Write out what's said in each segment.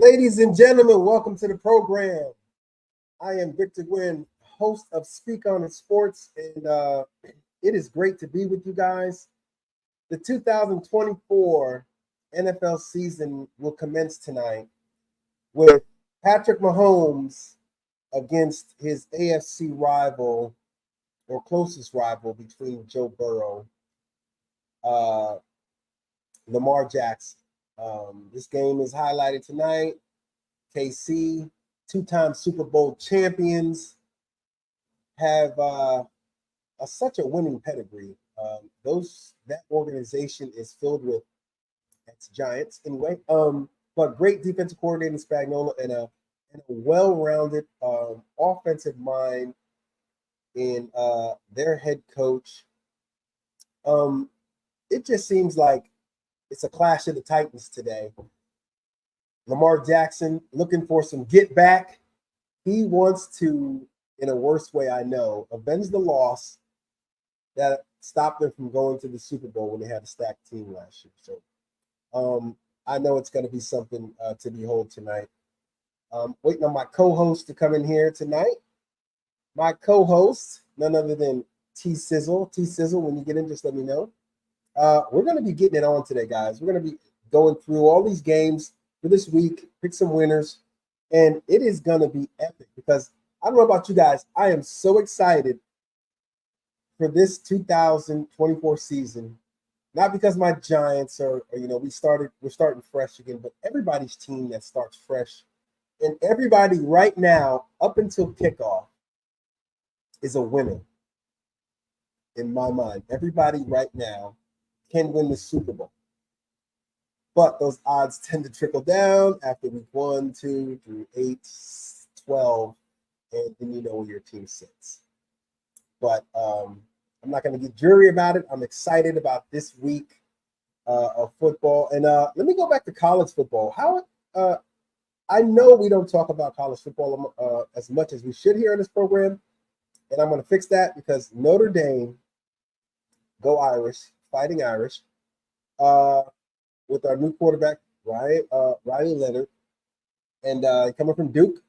Ladies and gentlemen, welcome to the program. I am Victor Gwynn, host of Speak On It Sports, and it is great to be with you guys. The 2024 NFL season will commence tonight with Patrick Mahomes against his AFC rival or closest rival between Joe Burrow, Lamar Jackson. This game is highlighted tonight. KC, two-time Super Bowl champions, have such a winning pedigree. That organization is filled with ex-Giants anyway. But great defensive coordinator Spagnuolo and a well-rounded offensive mind in their head coach. It just seems like it's a clash of the Titans today. Lamar Jackson looking for some get back. He wants to, in a worse way I know, avenge the loss that stopped them from going to the Super Bowl when they had a stacked team last year. So I know it's going to be something to behold tonight. Waiting on my co-host to come in here tonight. My co-host, none other than T-Sizzle. T-Sizzle, when you get in, just let me know. We're going to be getting it on today, guys. We're going to be going through all these games for this week, pick some winners, and it is going to be epic because I don't know about you guys. I am so excited for this 2024 season, not because my Giants are we're starting fresh again, but everybody's team that starts fresh, and everybody right now up until kickoff is a winner in my mind. Everybody right now can win the Super Bowl. But those odds tend to trickle down after week 1, 2, through 8, 12, and then you know where your team sits. But I'm not going to get jury about it. I'm excited about this week of football. And let me go back to college football. I know we don't talk about college football as much as we should here in this program, and I'm going to fix that because Notre Dame, go Irish, Fighting Irish, with our new quarterback, Riley Leonard, and coming from Duke,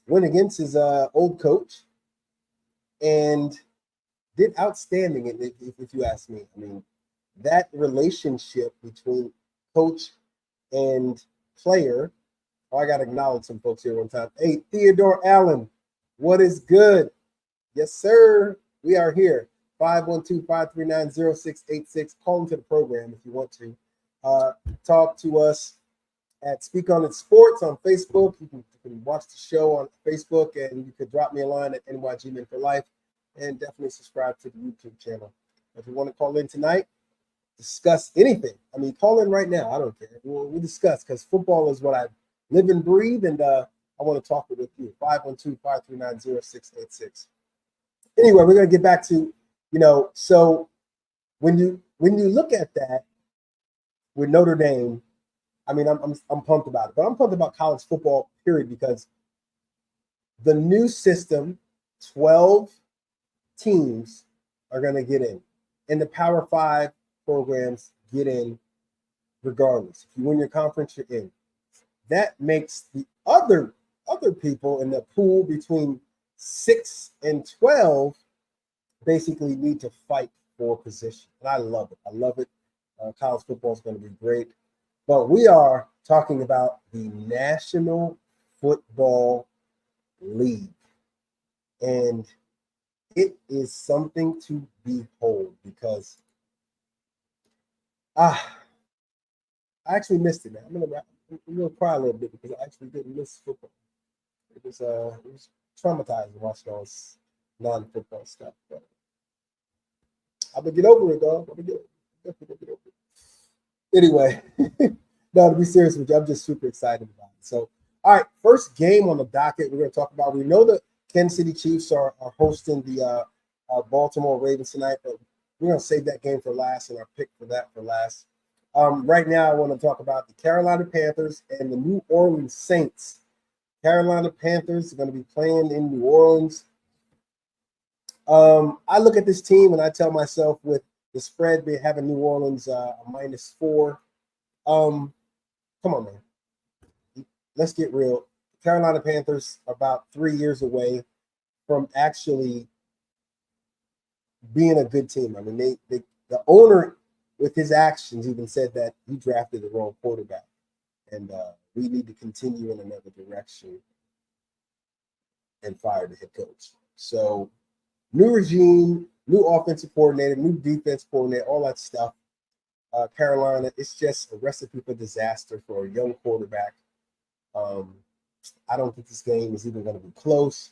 went against his old coach and did outstanding, if you ask me. I mean, that relationship between coach and player, I got to acknowledge some folks here one time. Hey, Theodore Allen, what is good? Yes, sir. We are here. 512-539-0686. Call into the program if you want to. Talk to us at Speak On It Sports on Facebook. You can watch the show on Facebook, and you can drop me a line at NYGmen for Life, and definitely subscribe to the YouTube channel. If you want to call in tonight, discuss anything. I mean, call in right now. I don't care. We'll discuss because football is what I live and breathe, and I want to talk with you. 512-539-0686. Anyway, we're going to get back to, so when you look at that with Notre Dame, I mean, I'm pumped about it, but I'm pumped about college football, period, because the new system, 12 teams are going to get in, and the Power 5 programs get in regardless. If you win your conference, you're in. That makes the other people in the pool between 6 and 12 basically need to fight for position. And I love it. College football is going to be great. but we are talking about the National Football League. And it is something to behold because I actually missed it, man. I'm gonna cry a little bit because I actually didn't miss football. It was traumatizing watching all this non-football stuff. But I'm gonna get over it, dog. Definitely get over it. Anyway, no, to be serious with you, I'm just super excited about it. So, all right, first game on the docket we're gonna talk about. We know the Kansas City Chiefs are hosting the Baltimore Ravens tonight, but we're gonna save that game for last and our pick for that for last. Right now, I want to talk about the Carolina Panthers and the New Orleans Saints. Carolina Panthers are going to be playing in New Orleans. I look at this team and I tell myself with the spread having New Orleans a -4. Come on, man. Let's get real. Carolina Panthers are about 3 years away from actually being a good team. I mean, the owner with his actions even said that he drafted the wrong quarterback, and we need to continue in another direction and fire the head coach. So, new regime, new offensive coordinator, new defense coordinator, all that stuff. Carolina, it's just a recipe for disaster for a young quarterback. I don't think this game is even going to be close.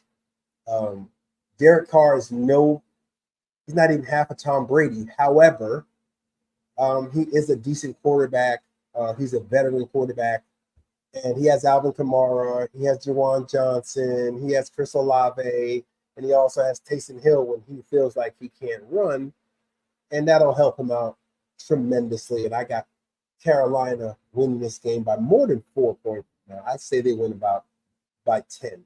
Derek Carr is he's not even half a Tom Brady. However, he is a decent quarterback. He's a veteran quarterback. And he has Alvin Kamara. He has Juwan Johnson. He has Chris Olave. And he also has Taysom Hill when he feels like he can't run. And that'll help him out tremendously. And I got Carolina winning this game by more than 4 points. Now, I'd say they win by 10.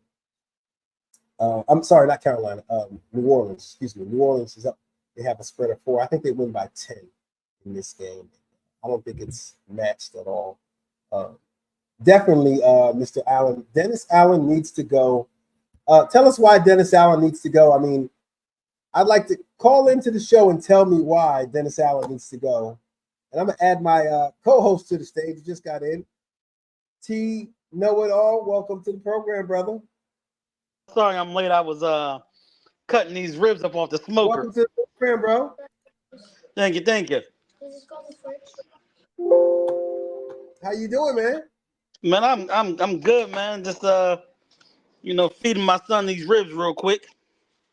I'm sorry, not Carolina. New Orleans. Excuse me. New Orleans is up. They have a spread of 4. I think they win by 10 in this game. I don't think it's matched at all. Definitely, Mr. Allen. Dennis Allen needs to go. Tell us why Dennis Allen needs to go. I mean, I'd like to call into the show and tell me why Dennis Allen needs to go. And I'm going to add my co-host to the stage. He just got in. T Know It All. Welcome to the program, brother. Sorry, I'm late. I was cutting these ribs up off the smoker. Welcome to the program, bro. Thank you. How you doing, man? Man, I'm good, man. Just feeding my son these ribs real quick.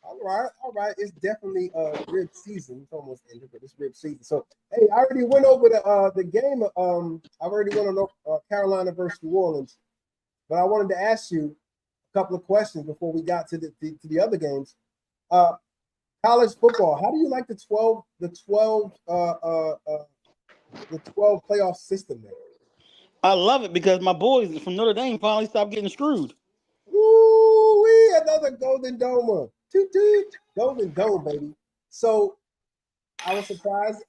All right. It's definitely rib season. It's almost ended, but it's rib season. So, hey, I already went over the game. I already went on Carolina versus New Orleans, but I wanted to ask you a couple of questions before we got to the other games. College football. How do you like the 12 playoff system there? I love it because my boys from Notre Dame finally stopped getting screwed. Ooh, another Golden Domer. Toot, Golden Dome, baby. So I was surprised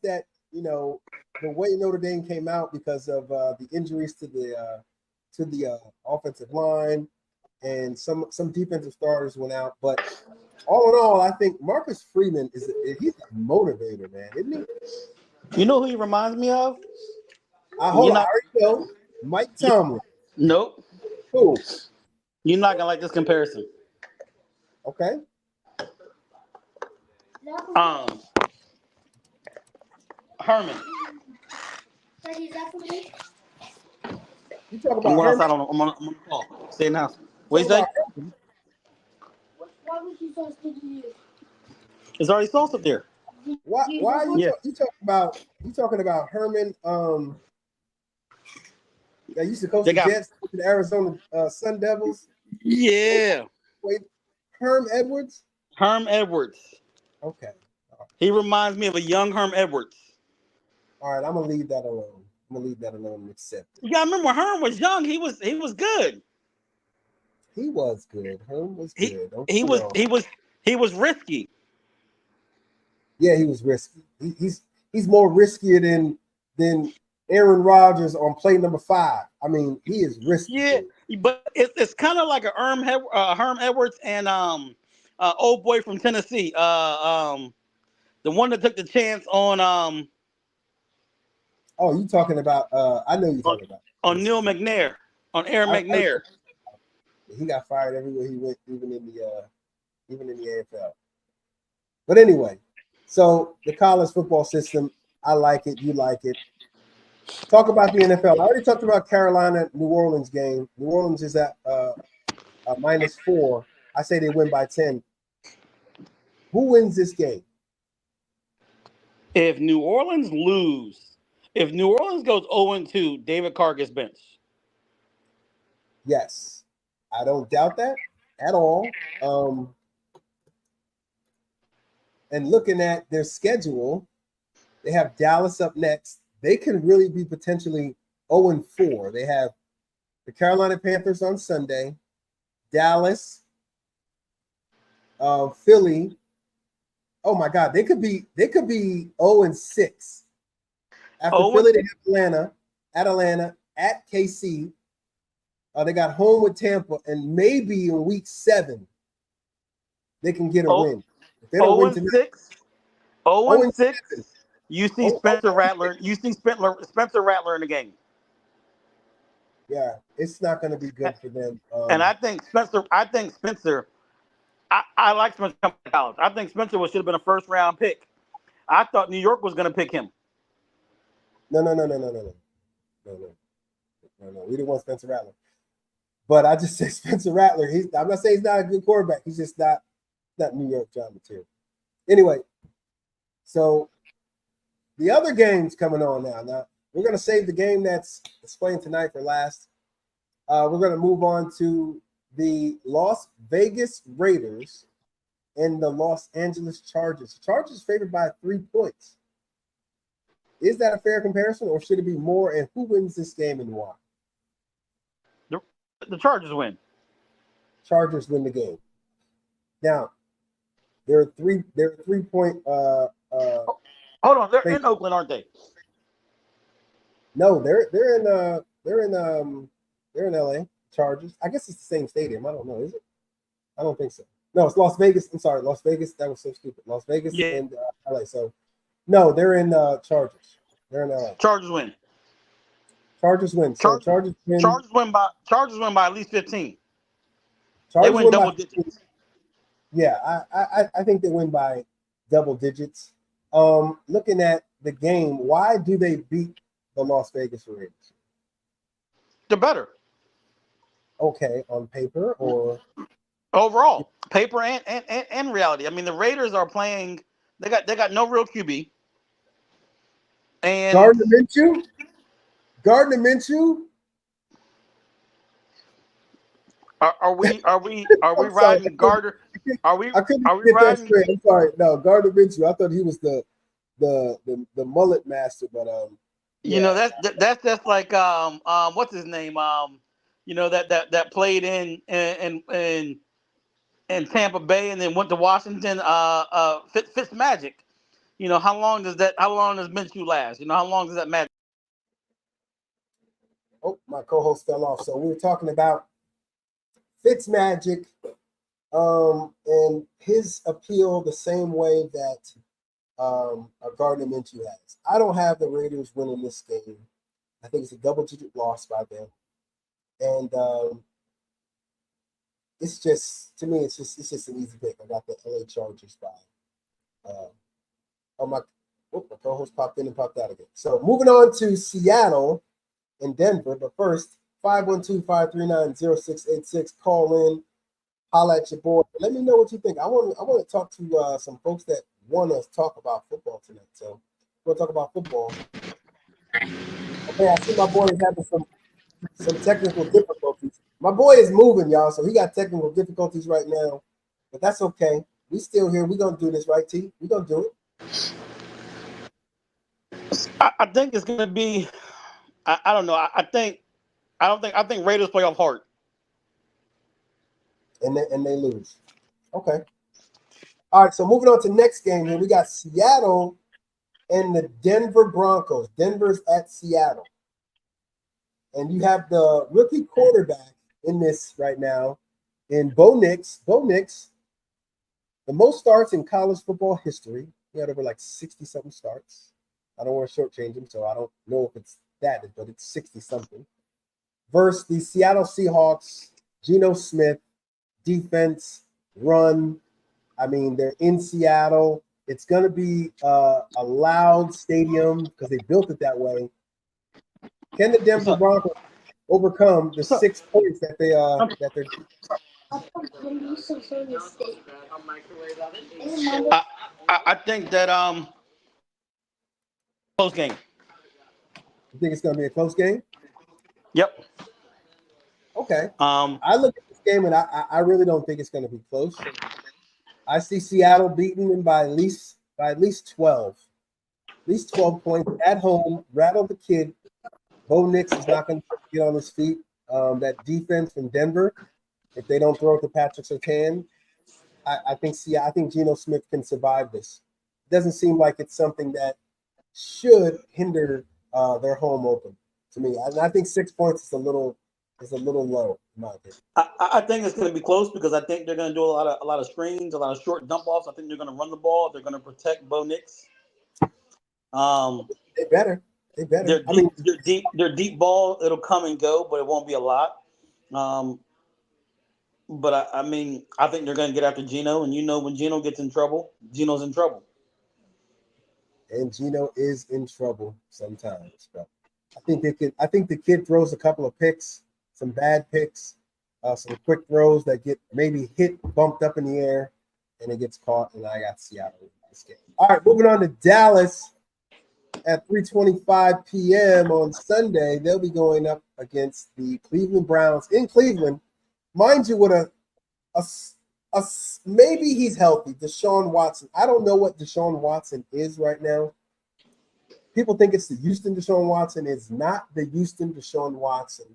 that the way Notre Dame came out because of the injuries to the offensive line and some defensive starters went out. But all in all, I think Marcus Freeman he's a motivator, man, isn't he? You know who he reminds me of? I already know Mike Tomlin. Nope. Who? You're not gonna like this comparison. Okay. Herman. You talk about I'm going Herman? outside I'm on the call. Stay in the house. What you say? Why would you sauce did you use? There's already sauce up there. Why are you talking about Herman? That used to coach the Jets to the Arizona Sun Devils. Yeah. Wait, Herm Edwards. Herm Edwards. Okay. He reminds me of a young Herm Edwards. All right, I'm gonna leave that alone. And accept it. You gotta remember when Herm was young, he was good. He was good. Herm was good. He was risky. Yeah, he was risky. He's more riskier than Aaron Rodgers on play number 5. I mean, he is risky. Yeah, but it's kind of like a Herm Edwards and old boy from Tennessee. The one that took the chance on Oh, you talking about? I know you're talking about. On Neil McNair, on Aaron McNair. He got fired everywhere he went, even in the AFL. But anyway, so the college football system, I like it. You like it. Talk about the NFL. I already talked about Carolina New Orleans game. New Orleans is at -4. I say they win by 10. Who wins this game? If New Orleans goes 0-2, David Carr gets benched. Yes, I don't doubt that at all. And looking at their schedule, they have Dallas up next. They can really be potentially 0-4. They have the Carolina Panthers on Sunday, Dallas, Philly. Oh my God, they could be 0-6. After Philly, they have Atlanta, at KC. They got home with Tampa, and maybe in week 7, they can get a win. If they don't win tonight, 0-6. You see Spencer Rattler. You see Spencer Rattler in the game. Yeah, it's not going to be good for them. And I think Spencer. I like Spencer coming to college. I think Spencer should have been a first-round pick. I thought New York was going to pick him. No. We didn't want Spencer Rattler. But I just say Spencer Rattler. I'm not saying he's not a good quarterback. He's just not New York John material. Anyway, so the other game's coming on now. Now we're going to save the game that's playing tonight for last. We're going to move on to the Las Vegas Raiders and the Los Angeles Chargers. The Chargers favored by 3 points. Is that a fair comparison, or should it be more? And who wins this game and why? The Chargers win. Chargers win the game. Now, there are 3-point. Hold on, they're in Oakland, aren't they? No, they're in LA. Chargers. I guess it's the same stadium. I don't know. Is it? I don't think so. No, it's Las Vegas. I'm sorry, Las Vegas. That was so stupid. Las Vegas and LA. So, no, they're in Chargers. They're in LA. Chargers win. Chargers win. So Chargers win. Chargers win by at least 15. Chargers they win double digits. Yeah, I think they win by double digits. Looking at the game, why do they beat the Las Vegas Raiders? They're better. Okay, on paper or overall, paper and reality. I mean, the Raiders are playing. They got no real QB. And Gardner Minshew. Are we sorry, riding Gardner? Are we riding? That I'm sorry. No, Gardner Minshew. I thought he was the mullet master, but you know that's just like what's his name that played in Tampa Bay and then went to Washington Fitzmagic. You know, how long does Minshew last? You know, how long does that matter? Oh, my co-host fell off. So we were talking about Fitzmagic and his appeal the same way that Gardner Minshew has. I don't have the Raiders winning this game. I think it's a double-digit loss by them. And it's just, to me, it's just an easy pick. I got the LA Chargers by. My co-host popped in and popped out again. So moving on to Seattle and Denver. But first, 512-539-0686. Call in, holla at your boy. Let me know what you think. I want to talk to some folks that want to talk about football tonight. So we'll talk about football. Okay, I see my boy is having some technical difficulties. My boy is moving, y'all, so he got technical difficulties right now. But that's okay. We still here. We're gonna do this, right, T? We're gonna do it. I think it's gonna be. I don't know. I think Raiders play off hard. And they lose. Okay. All right. So moving on to next game here, we got Seattle and the Denver Broncos. Denver's at Seattle, and you have the rookie quarterback in this right now, in Bo Nix. Bo Nix, the most starts in college football history. He had over like 60-something starts. I don't want to shortchange him, so I don't know if it's that, but it's 60 something. Versus the Seattle Seahawks, Geno Smith, defense, run. I mean, they're in Seattle. It's going to be a loud stadium because they built it that way. Can the Denver Broncos overcome the 6 points that they're? I think that close game. You think it's going to be a close game? Yep. Okay. I look at this game and I really don't think it's going to be close. I see Seattle beating them by at least 12. At least 12 points at home. Rattle the kid. Bo Nix is not going to get on his feet. That defense from Denver, if they don't throw it to Patrick Surtain, I think Geno Smith can survive this. It doesn't seem like it's something that should hinder their home open to me. And I think 6 points is a little low in my opinion. I think it's going to be close because I think they're going to do a lot of screens, a lot of short dump offs. I think they're going to run the ball. They're going to protect Bo Nix. They better. Their deep ball. It'll come and go, but it won't be a lot. But I mean, I think they're going to get after Geno, and when Geno gets in trouble, Geno's in trouble. And Geno is in trouble sometimes, but I think the kid throws a couple of picks, some bad picks, some quick throws that get maybe bumped up in the air, and it gets caught. And I got Seattle in this game. All right, moving on to Dallas at 3:25 p.m. on Sunday. They'll be going up against the Cleveland Browns in Cleveland. Mind you, with a maybe he's healthy, Deshaun Watson. I don't know what Deshaun Watson is right now. People think it's the Houston Deshaun Watson. It's not the Houston Deshaun Watson.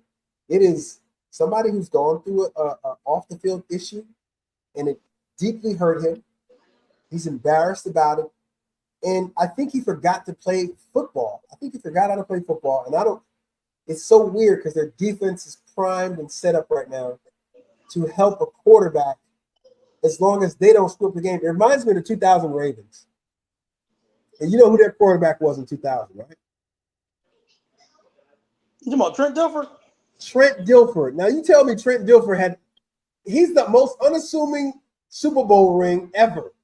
It is somebody who's gone through a off the field issue, and it deeply hurt him. He's embarrassed about it, and I think he forgot to play football. I think he forgot how to play football, and it's so weird because their defense is primed and set up right now to help a quarterback as long as they don't screw up the game. It reminds me of the 2000 Ravens. And you know who their quarterback was in 2000, right? You talking about Trent Dilfer? Trent Dilfer. Now you tell me Trent Dilfer he's the most unassuming Super Bowl ring ever.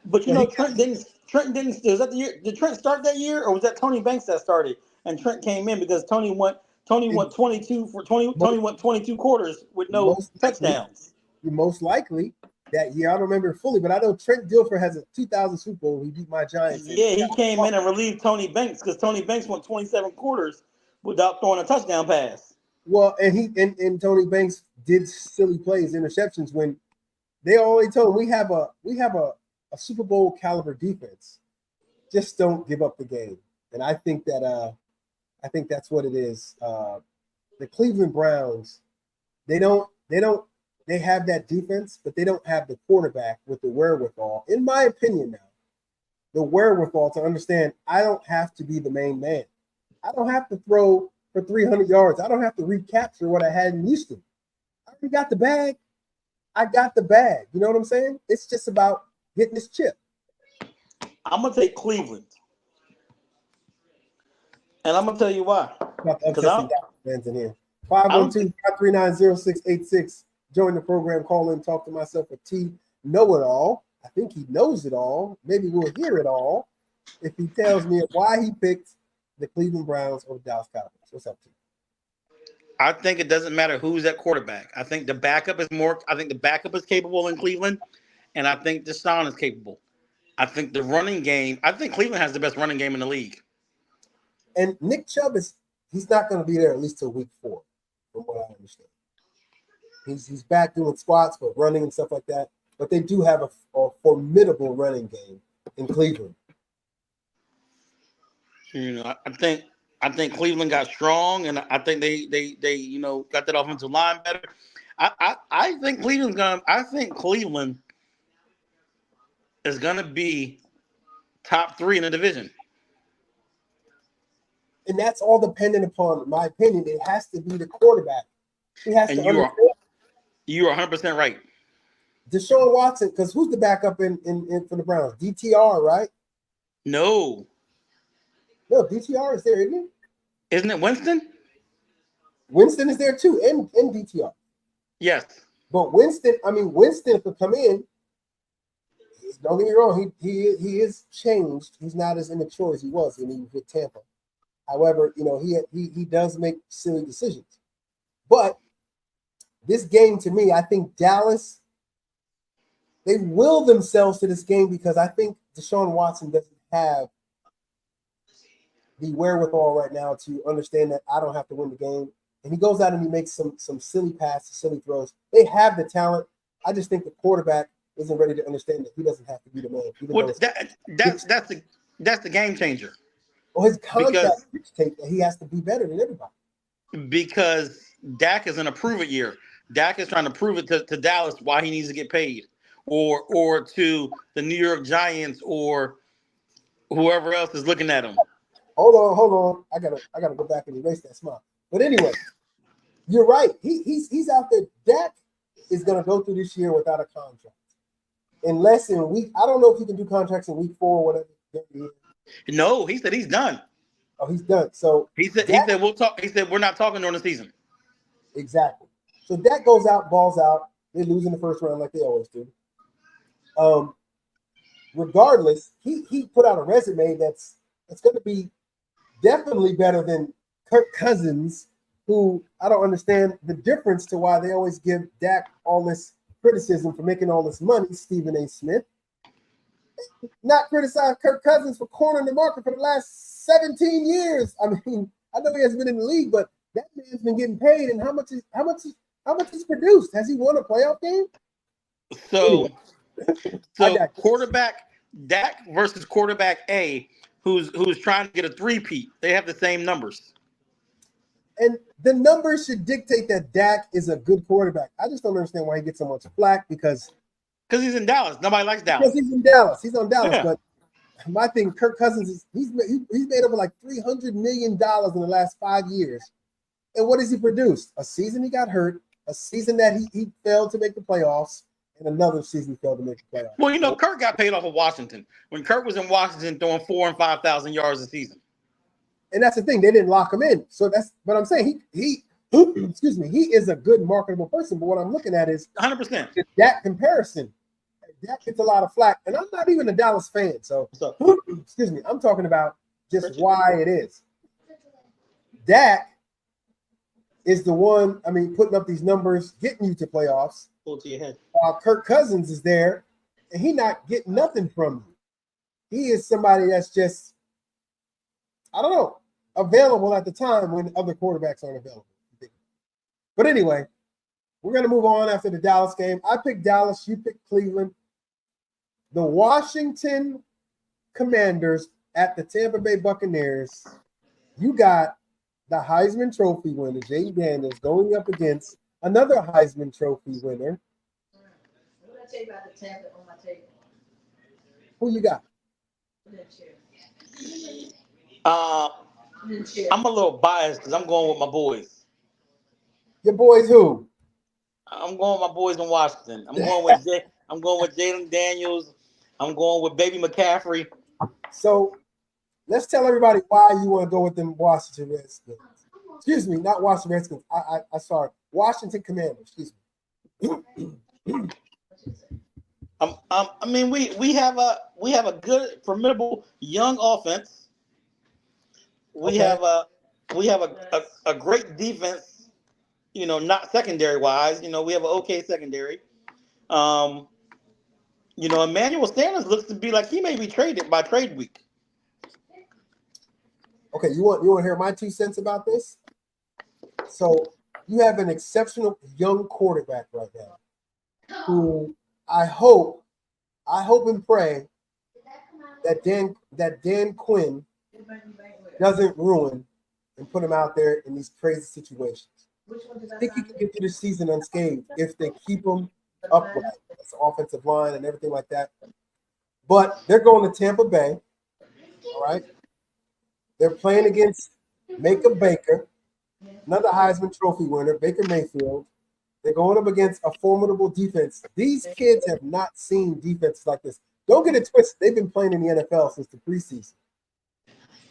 But Trent didn't. Was that the year? Did Trent start that year, or was that Tony Banks that started and Trent came in because Tony went 22 for 20. Tony went 22 quarters with no touchdowns. Most likely that year. I don't remember fully, but I know Trent Dilfer has a 2000 Super Bowl. He beat my Giants. Yeah, he came in and relieved Tony Banks because Tony Banks went 27 quarters without throwing a touchdown pass. Well, and Tony Banks did silly plays, interceptions when they always told him we have a Super Bowl caliber defense. Just don't give up the game. And I think that's what it is. The Cleveland Browns, they have that defense, but they don't have the quarterback with the wherewithal, in my opinion now, the wherewithal to understand I don't have to be the main man. I don't have to throw for 300 yards. I don't have to recapture what I had in Houston. I already got the bag. I got the bag. You know what I'm saying? It's just about getting this chip. I'm going to take Cleveland. And I'm going to tell you why. Because I'm fans in here. 512-539-0686. Join the program, call in, talk to myself a T. Know it all. I think he knows it all. Maybe we'll hear it all if he tells me why he picked the Cleveland Browns over the Dallas Cowboys. What's up, T? I think it doesn't matter who's at quarterback. I think the backup is capable in Cleveland, and I think Deshaun is capable. I think the running game, I think Cleveland has the best running game in the league. And Nick Chubb he's not going to be there at least till week 4, from what I understand. He's back doing squats, but running and stuff like that. But they do have a formidable running game in Cleveland. I think Cleveland got strong, and I think they got that offensive line better. I think Cleveland is gonna be top 3 in the division. And that's all dependent upon, in my opinion, it has to be the quarterback. He has to understand. You are 100% right. Deshaun Watson, because who's the backup in for the Browns? DTR, right? No. No, DTR is there, isn't it? Isn't it Winston? Winston is there too, and DTR. Yes. But Winston could come in. Don't get me wrong, he is changed. He's not as immature as he was when he was with Tampa. However, he does make silly decisions. But this game, to me, I think Dallas, they will themselves to this game because I think Deshaun Watson doesn't have the wherewithal right now to understand that I don't have to win the game. And he goes out and he makes some silly passes, silly throws. They have the talent. I just think the quarterback isn't ready to understand that he doesn't have to be the man. Well, that's the game changer. Well, his contract dictates that he has to be better than everybody. Because Dak is in a prove it year. Dak is trying to prove it to Dallas why he needs to get paid, or to the New York Giants or whoever else is looking at him. Hold on. I gotta go back and erase that smile. But anyway, you're right. He's out there. Dak is gonna go through this year without a contract. Unless in week, I don't know if he can do contracts in week 4 or whatever. No, he said he's done. Oh, he's done. So he said we'll talk. He said we're not talking during the season. Exactly. So Dak goes out, balls out. They lose in the first round like they always do. Regardless, he put out a resume that's going to be definitely better than Kirk Cousins, who I don't understand the difference to why they always give Dak all this criticism for making all this money, Stephen A. Smith. Not criticize Kirk Cousins for cornering the market for the last 17 years. I mean, I know he hasn't been in the league, but that man's been getting paid. And how much he's produced? Has he won a playoff game? So anyway. Quarterback Dak versus quarterback A, who's trying to get a three-peat. They have the same numbers. And the numbers should dictate that Dak is a good quarterback. I just don't understand why he gets so much flack because he's in Dallas. Nobody likes Dallas. Because he's in Dallas. He's on Dallas. Yeah. But my thing, Kirk Cousins is he's made over like $300 million in the last 5 years. And what has he produced? A season he got hurt, a season that he failed to make the playoffs, and another season he failed to make the playoffs. Well, Kirk got paid off of Washington. When Kirk was in Washington throwing 4,000 and 5,000 yards a season. And that's the thing, they didn't lock him in. So that's what I'm saying. He excuse me, he is a good marketable person. But what I'm looking at is 100% that comparison. Dak gets a lot of flack, and I'm not even a Dallas fan. So excuse me, I'm talking about just why it is. Dak is the one, putting up these numbers, getting you to playoffs. Pull to your head. While Kirk Cousins is there, and he not getting nothing from you. He is somebody that's just, I don't know, available at the time when other quarterbacks aren't available. But anyway, we're going to move on after the Dallas game. I picked Dallas. You picked Cleveland. The Washington Commanders at the Tampa Bay Buccaneers. You got the Heisman Trophy winner, Jay Daniels, going up against another Heisman Trophy winner. What did I tell you about the tablet on my table? Who you got? I'm a little biased because I'm going with my boys. Your boys who? I'm going with my boys in Washington. I'm going with Jalen Daniels. I'm going with Baby McCaffrey. So let's tell everybody why you want to go with them Washington Redskins. Excuse me, not Washington Redskins. I sorry, Washington Commanders. Excuse me. We have a good, formidable young offense. We have a great defense. Not secondary wise. We have an okay secondary. Emmanuel Sanders looks to be like he may be traded by trade week. Okay, you want to hear my 2 cents about this? So you have an exceptional young quarterback right now, who I hope and pray that Dan Quinn doesn't ruin and put him out there in these crazy situations. I think he can get through the season unscathed if they keep him upright. It's the offensive line and everything like that. But they're going to Tampa Bay. All right. They're playing against Micah Baker, another Heisman Trophy winner, Baker Mayfield. They're going up against a formidable defense. These kids have not seen defenses like this. Don't get it twisted. They've been playing in the NFL since the preseason.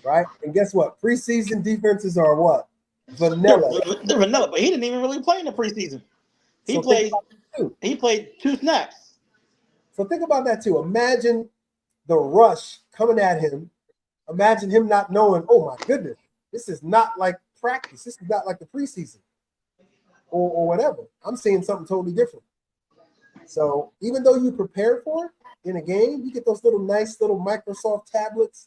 right? And guess what? Preseason defenses are what? They're, Vanilla. they're vanilla, but he didn't even really play in the preseason. He So think played. about that too. He played 2 snaps. So think about that too. Imagine the rush coming at him. Imagine him not knowing, oh my goodness, this is not like practice. This is not like the preseason or whatever. I'm seeing something totally different. So even though you prepare for it in a game, you get those little nice little Microsoft tablets,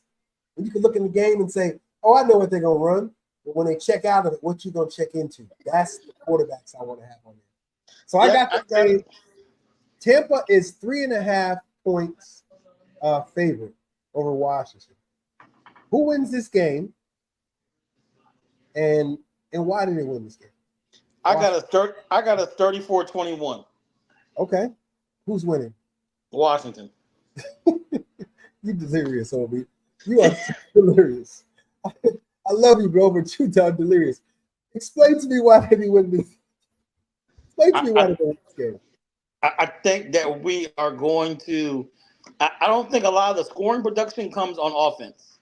and you can look in the game and say, oh, I know what they're going to run. But when they check out of it, what you going to check into? That's the quarterbacks I want to have on there. So I got the game. Tampa is 3.5 points favorite over Washington. Who wins this game? And why did they win this game? I got a 34-21. Okay. Who's winning? Washington. You delirious, Obi. You are delirious. I love you, bro, but you are delirious. Explain to me why they be winning this. Explain to me why they win this game. I think that we are going to. I don't think a lot of the scoring production comes on offense.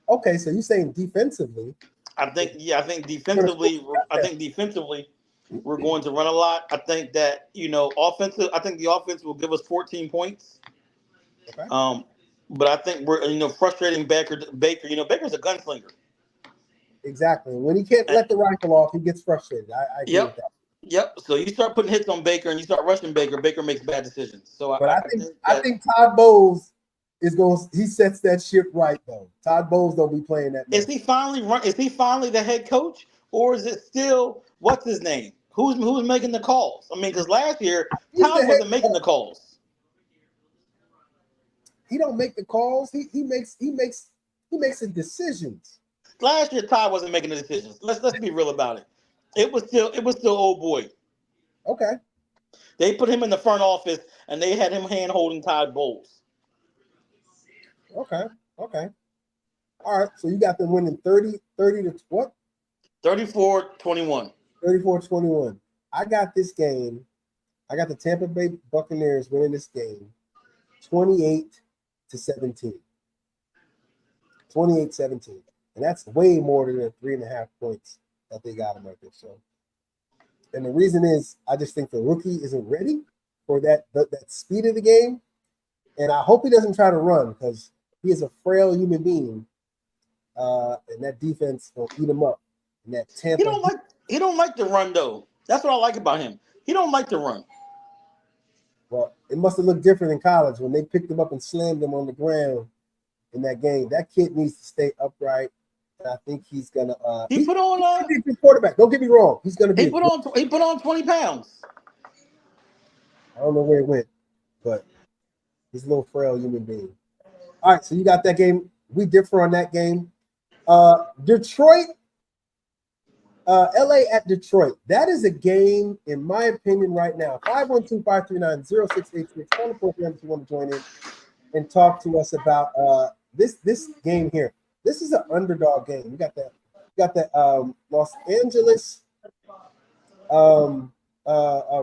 Okay, so you're saying defensively. I think defensively. We're going to run a lot. I think that offensive. I think the offense will give us 14 points. Okay. But I think we're frustrating Baker. Baker's a gunslinger. Exactly. When he can't let the rifle off, he gets frustrated. I agree with that. Yep. So you start putting hits on Baker and you start rushing Baker. Baker makes bad decisions. So I think Todd Bowles is going. He sets that ship right though. Todd Bowles don't be playing that. Is he finally the head coach, or is it still what's his name? Who's making the calls? I mean, because last year Todd wasn't making the calls. He don't make the calls. He makes the decisions. Last year Todd wasn't making the decisions. Let's be real about it. It was still old boy. Okay. They put him in the front office and they had him hand holding Todd Bowles. Okay. All right. So you got them winning 30 to what? 34-21. 34-21. I got this game. I got the Tampa Bay Buccaneers winning this game 28-17. 28-17. And that's way more than the 3.5 points that they got him right there. So, and the reason is I just think the rookie isn't ready for that speed of the game. And I hope he doesn't try to run because he is a frail human being. And that defense will eat him up. And that Tampa. He don't like to run though. That's what I like about him. He don't like to run. Well, it must have looked different in college when they picked him up and slammed him on the ground in that game. That kid needs to stay upright. And I think he's gonna. He's a good quarterback. Don't get me wrong. He's gonna be. He put on 20 pounds. I don't know where it went, but he's a little frail human being. All right, so you got that game. We differ on that game. Detroit, LA at Detroit. That is a game, in my opinion, right now. 512-539-0686. Call the program if you want to join in and talk to us about this game here. This is an underdog game. You got that Los Angeles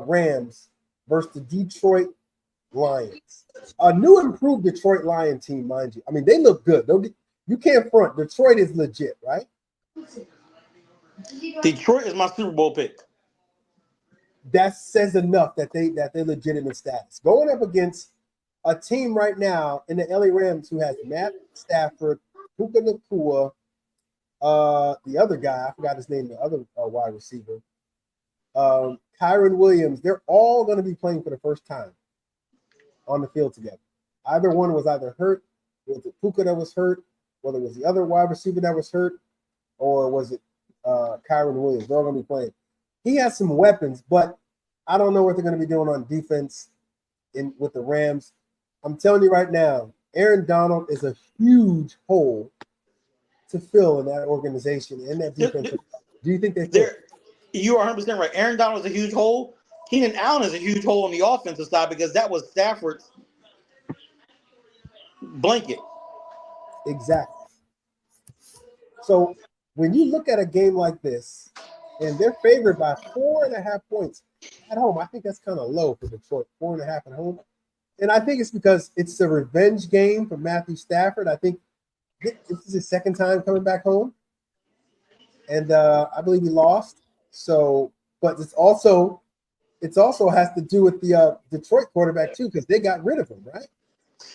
Rams versus the Detroit Lions. A new improved Detroit Lion team, mind you. I mean, they look good. You can't front. Detroit is legit, right? Detroit is my Super Bowl pick. That says enough that they're legitimate status. Going up against a team right now in the LA Rams who has Matt Stafford, Puka Nacua, the other guy, I forgot his name, the other wide receiver, Kyron Williams. They're all going to be playing for the first time on the field together. Either one was either hurt, was it Puka that was hurt, whether it was the other wide receiver that was hurt, or was it Kyron Williams. They're all going to be playing. He has some weapons, but I don't know what they're going to be doing on defense with the Rams. I'm telling you right now, Aaron Donald is a huge hole to fill in that organization and that defense. Do you think they fill? You are 100% right. Aaron Donald is a huge hole. Keenan Allen is a huge hole on the offensive side because that was Stafford's blanket. Exactly. So when you look at a game like this, and they're favored by 4.5 points at home, I think that's kind of low for Detroit. 4.5 at home. And I think it's because it's a revenge game for Matthew Stafford. I think this is his second time coming back home, and I believe he lost. So, but it's also has to do with the Detroit quarterback too, because they got rid of him, right?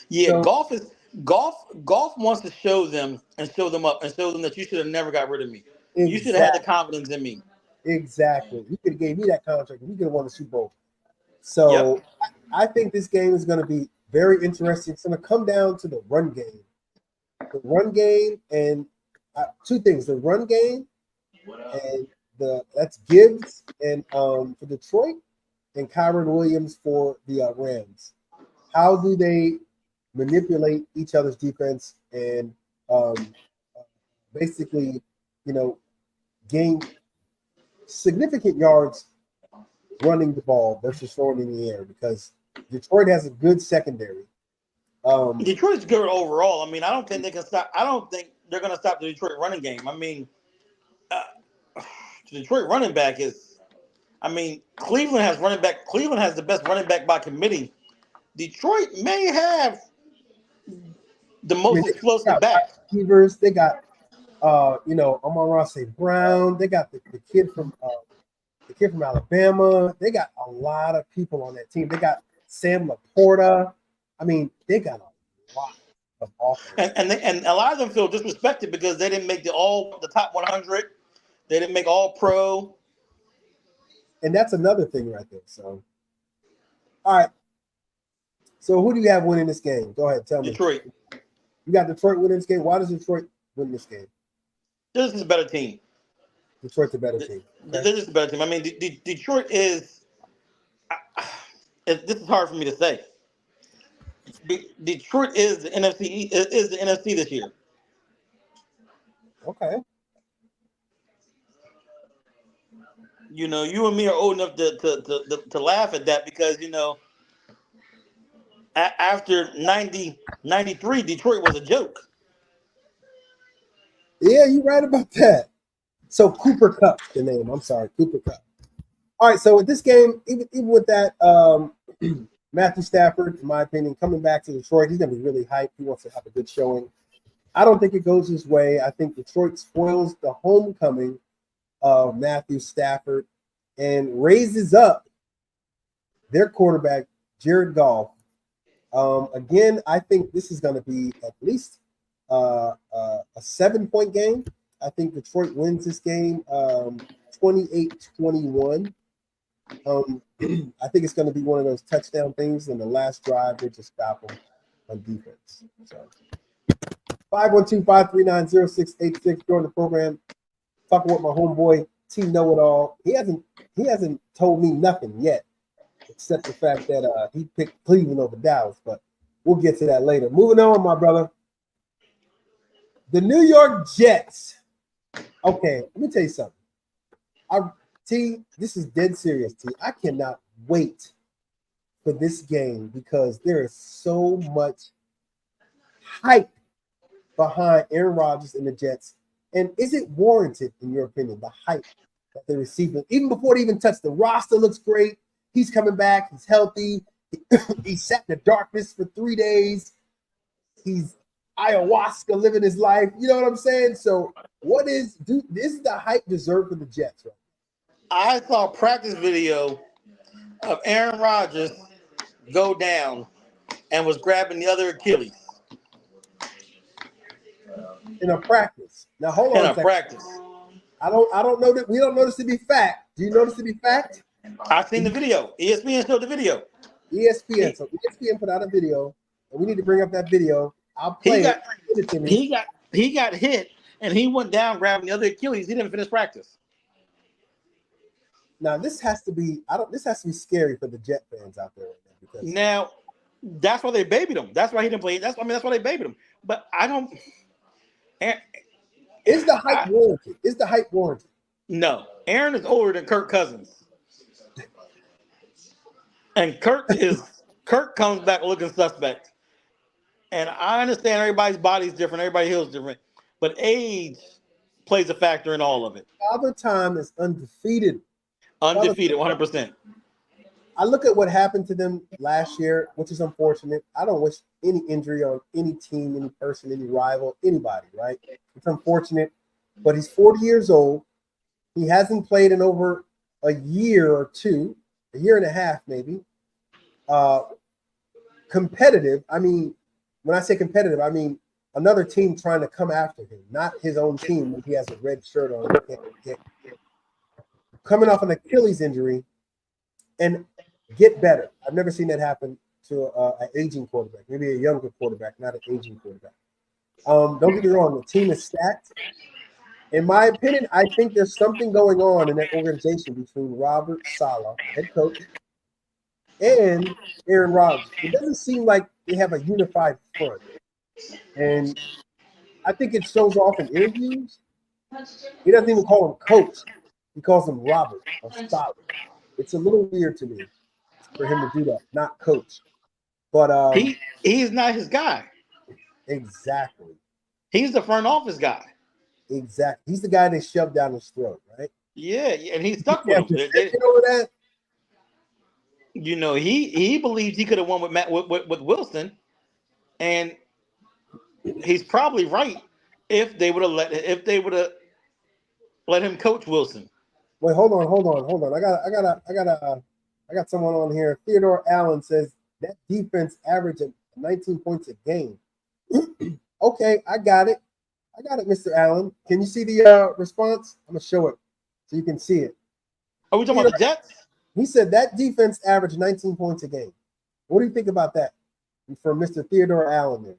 Yeah, So golf wants to show them and show them up and show them that you should have never got rid of me. You should have had the exactly, confidence in me. exactly. You could have gave me that contract, and we could have won the Super Bowl. Yep. So I think this game is going to be very interesting. It's going to come down to the run game. The run game and two things: the run game and that's Gibbs and for Detroit and Kyron Williams for the Rams. How do they manipulate each other's defense and um, basically, gain significant yards running the ball versus throwing in the air? Because Detroit has a good secondary. Detroit's good overall. I mean, I don't think they can stop. I don't think they're going to stop the Detroit running game. I mean, uh, the Detroit running back is. I mean, Cleveland has running back. Cleveland has the best running back by committee. Detroit may have the I mean, most they explosive got wide back. receivers. They got Amon-Ra St. Brown. They got the kid from Alabama. They got a lot of people on that team. They got Sam Laporta. I mean, they got a lot of offense. And a lot of them feel disrespected because they didn't make the top 100. They didn't make All Pro. And that's another thing right there. So, all right. So, who do you have winning this game? Go ahead, tell me. Detroit. You got Detroit winning this game. Why does Detroit win this game? This is a better team. Detroit's a better team. Okay? This is a better team. I mean, Detroit is. This is hard for me to say. Detroit is the NFC. Is the NFC this year? Okay. You know, you and me are old enough to laugh at that because after 93, Detroit was a joke. Yeah, you're right about that. So Cooper Kupp, the name. I'm sorry, Cooper Kupp. All right, so with this game, even with that, Matthew Stafford, in my opinion, coming back to Detroit, he's going to be really hyped. He wants to have a good showing. I don't think it goes his way. I think Detroit spoils the homecoming of Matthew Stafford and raises up their quarterback, Jared Goff. Again, I think this is going to be at least a 7-point game. I think Detroit wins this game 28-21. I think it's going to be one of those touchdown things. In the last drive, they just stop them on defense. So 512-539-0686. Join the program. Talking with my homeboy T Know It All. He hasn't told me nothing yet, except the fact that he picked Cleveland over Dallas. But we'll get to that later. Moving on, my brother. The New York Jets. Okay, let me tell you something. This is dead serious, T. I cannot wait for this game because there is so much hype behind Aaron Rodgers and the Jets. And is it warranted, in your opinion, the hype that they're receiving? Even before they even touch the roster, looks great. He's coming back. He's healthy. He sat in the darkness for 3 days. He's ayahuasca living his life. You know what I'm saying? So is the hype deserved for the Jets, right? I saw a practice video of Aaron Rodgers go down and was grabbing the other Achilles In a practice. Now hold on in a a second. practice. I don't know that we don't notice to be fact. Do you notice to be fact? I seen the video. ESPN showed the video. ESPN. So ESPN put out a video, and we need to bring up that video. I'll He play got it. Send it to me. he got hit and he went down grabbing the other Achilles. He didn't finish practice. Now this has to be scary for the Jet fans out there right now because Now that's why they babied him. That's why he didn't play. That's why they babied him. But I don't. is the hype warranted? Is the hype warranted? No, Aaron is older than Kirk Cousins, and Kirk comes back looking suspect. And I understand everybody's body's different, everybody heals different, but age plays a factor in all of it. Father Time is undefeated. Undefeated, 100%. I look at what happened to them last year, which is unfortunate. I don't wish any injury on any team, any person, any rival, anybody, right? It's unfortunate, but he's 40 years old. He hasn't played in over a year or two, a year and a half maybe. Competitive. I mean, when I say competitive, I mean another team trying to come after him, not his own team when he has a red shirt on. Coming off an Achilles injury and get better. I've never seen that happen to an aging quarterback, maybe a younger quarterback, not an aging quarterback. Don't get me wrong, the team is stacked. In my opinion, I think there's something going on in that organization between Robert Saleh, head coach, and Aaron Rodgers. It doesn't seem like they have a unified front. And I think it shows off in interviews. He doesn't even call him coach. He calls him Robert or Saleh. It's a little weird to me for him to do that, not coach. But He's not his guy. exactly. He's the front office guy. Exactly. He's the guy they shoved down his throat, right? Yeah, and he stuck Yeah, with him. over that. You know, he believes he could have won with Wilson, and he's probably right if they would have let him coach Wilson. Wait, hold on. I got someone on here. Theodore Allen says that defense averaged 19 points a game. Okay, I got it, Mr. Allen. Can you see the response? I'm gonna show it so you can see it. Are we talking about the Jets? He said that defense averaged 19 points a game. What do you think about that from Mr. Theodore Allen there?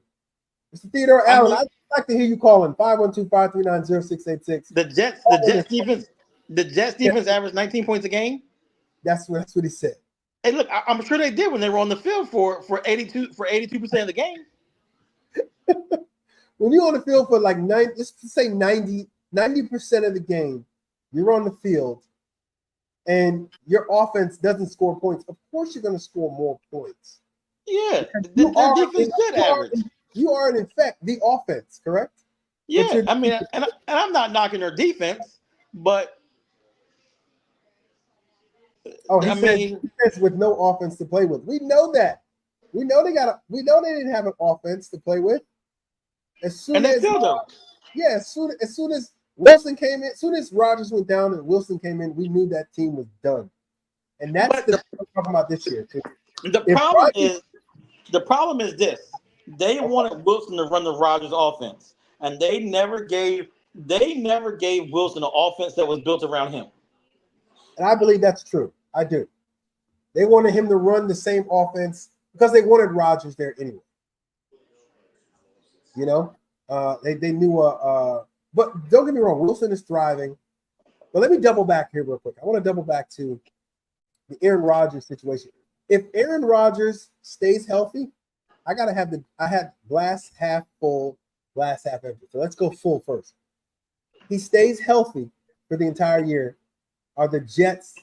Mr. Theodore Allen, I'd like to hear you calling 512-539-0686. The Jets defense averaged 19 points a game. That's what he said. Hey, look, I'm sure they did when they were on the field for 82% of the game. When you're on the field for like 90% of the game, you're on the field and your offense doesn't score points. Of course, you're going to score more points. Yeah, their defense should average. You are, in effect, the offense, correct? Yeah, I mean, and I'm not knocking their defense, but he said defense with no offense to play with. We know that. We know they didn't have an offense to play with. As soon as Wilson came in, as soon as Rodgers went down and Wilson came in, we knew that team was done. And that's what I'm talking about this year too. The problem is this: they wanted Wilson to run the Rodgers offense, and they never gave Wilson an offense that was built around him. And I believe that's true. I do. They wanted him to run the same offense because they wanted Rodgers there anyway. You know, they knew. But don't get me wrong, Wilson is thriving. But let me double back here real quick. I want to double back to the Aaron Rodgers situation. If Aaron Rodgers stays healthy, I had glass half full, glass half empty. So let's go full first. He stays healthy for the entire year. Are the Jets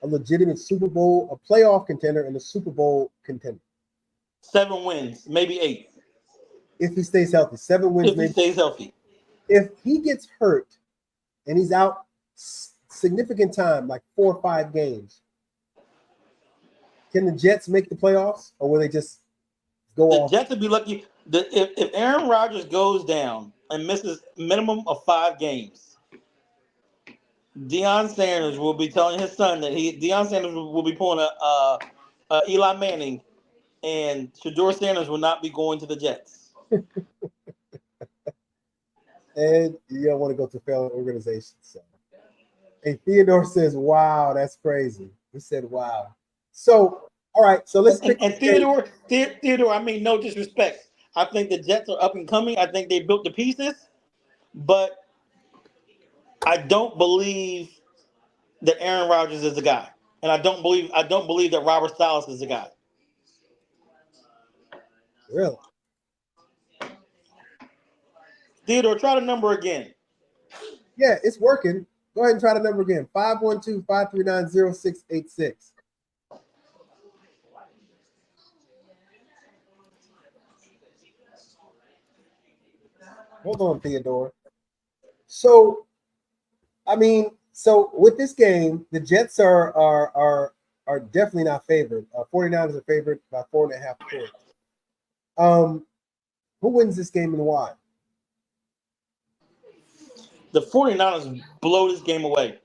a legitimate Super Bowl, a playoff contender, and a Super Bowl contender? 7 wins, maybe 8. If he stays healthy, 7 wins. If he stays healthy. If he gets hurt and he's out significant time, like 4 or 5 games, can the Jets make the playoffs, or will they just go off? The Jets would be lucky. If Aaron Rodgers goes down and misses minimum of 5 games, Deion Sanders will be telling his son that Deion Sanders will be pulling a Eli Manning, and Shedeur Sanders will not be going to the Jets. And you don't want to go to failing organizations. So. And Theodore says, "Wow, that's crazy." He said, "Wow." So, all right. So let's pick. And Theodore, I mean, no disrespect. I think the Jets are up and coming. I think they built the pieces, but I don't believe that Aaron Rodgers is the guy, and I don't believe that Robert Saleh is the guy. Really? Theodore, try the number again. Yeah, it's working. Go ahead and try the number again. 512-539-0686. Hold on, Theodore. So, I mean, with this game, the Jets are are definitely not favored. 49ers are favored by 4.5 points. Who wins this game and why? The 49ers blow this game away.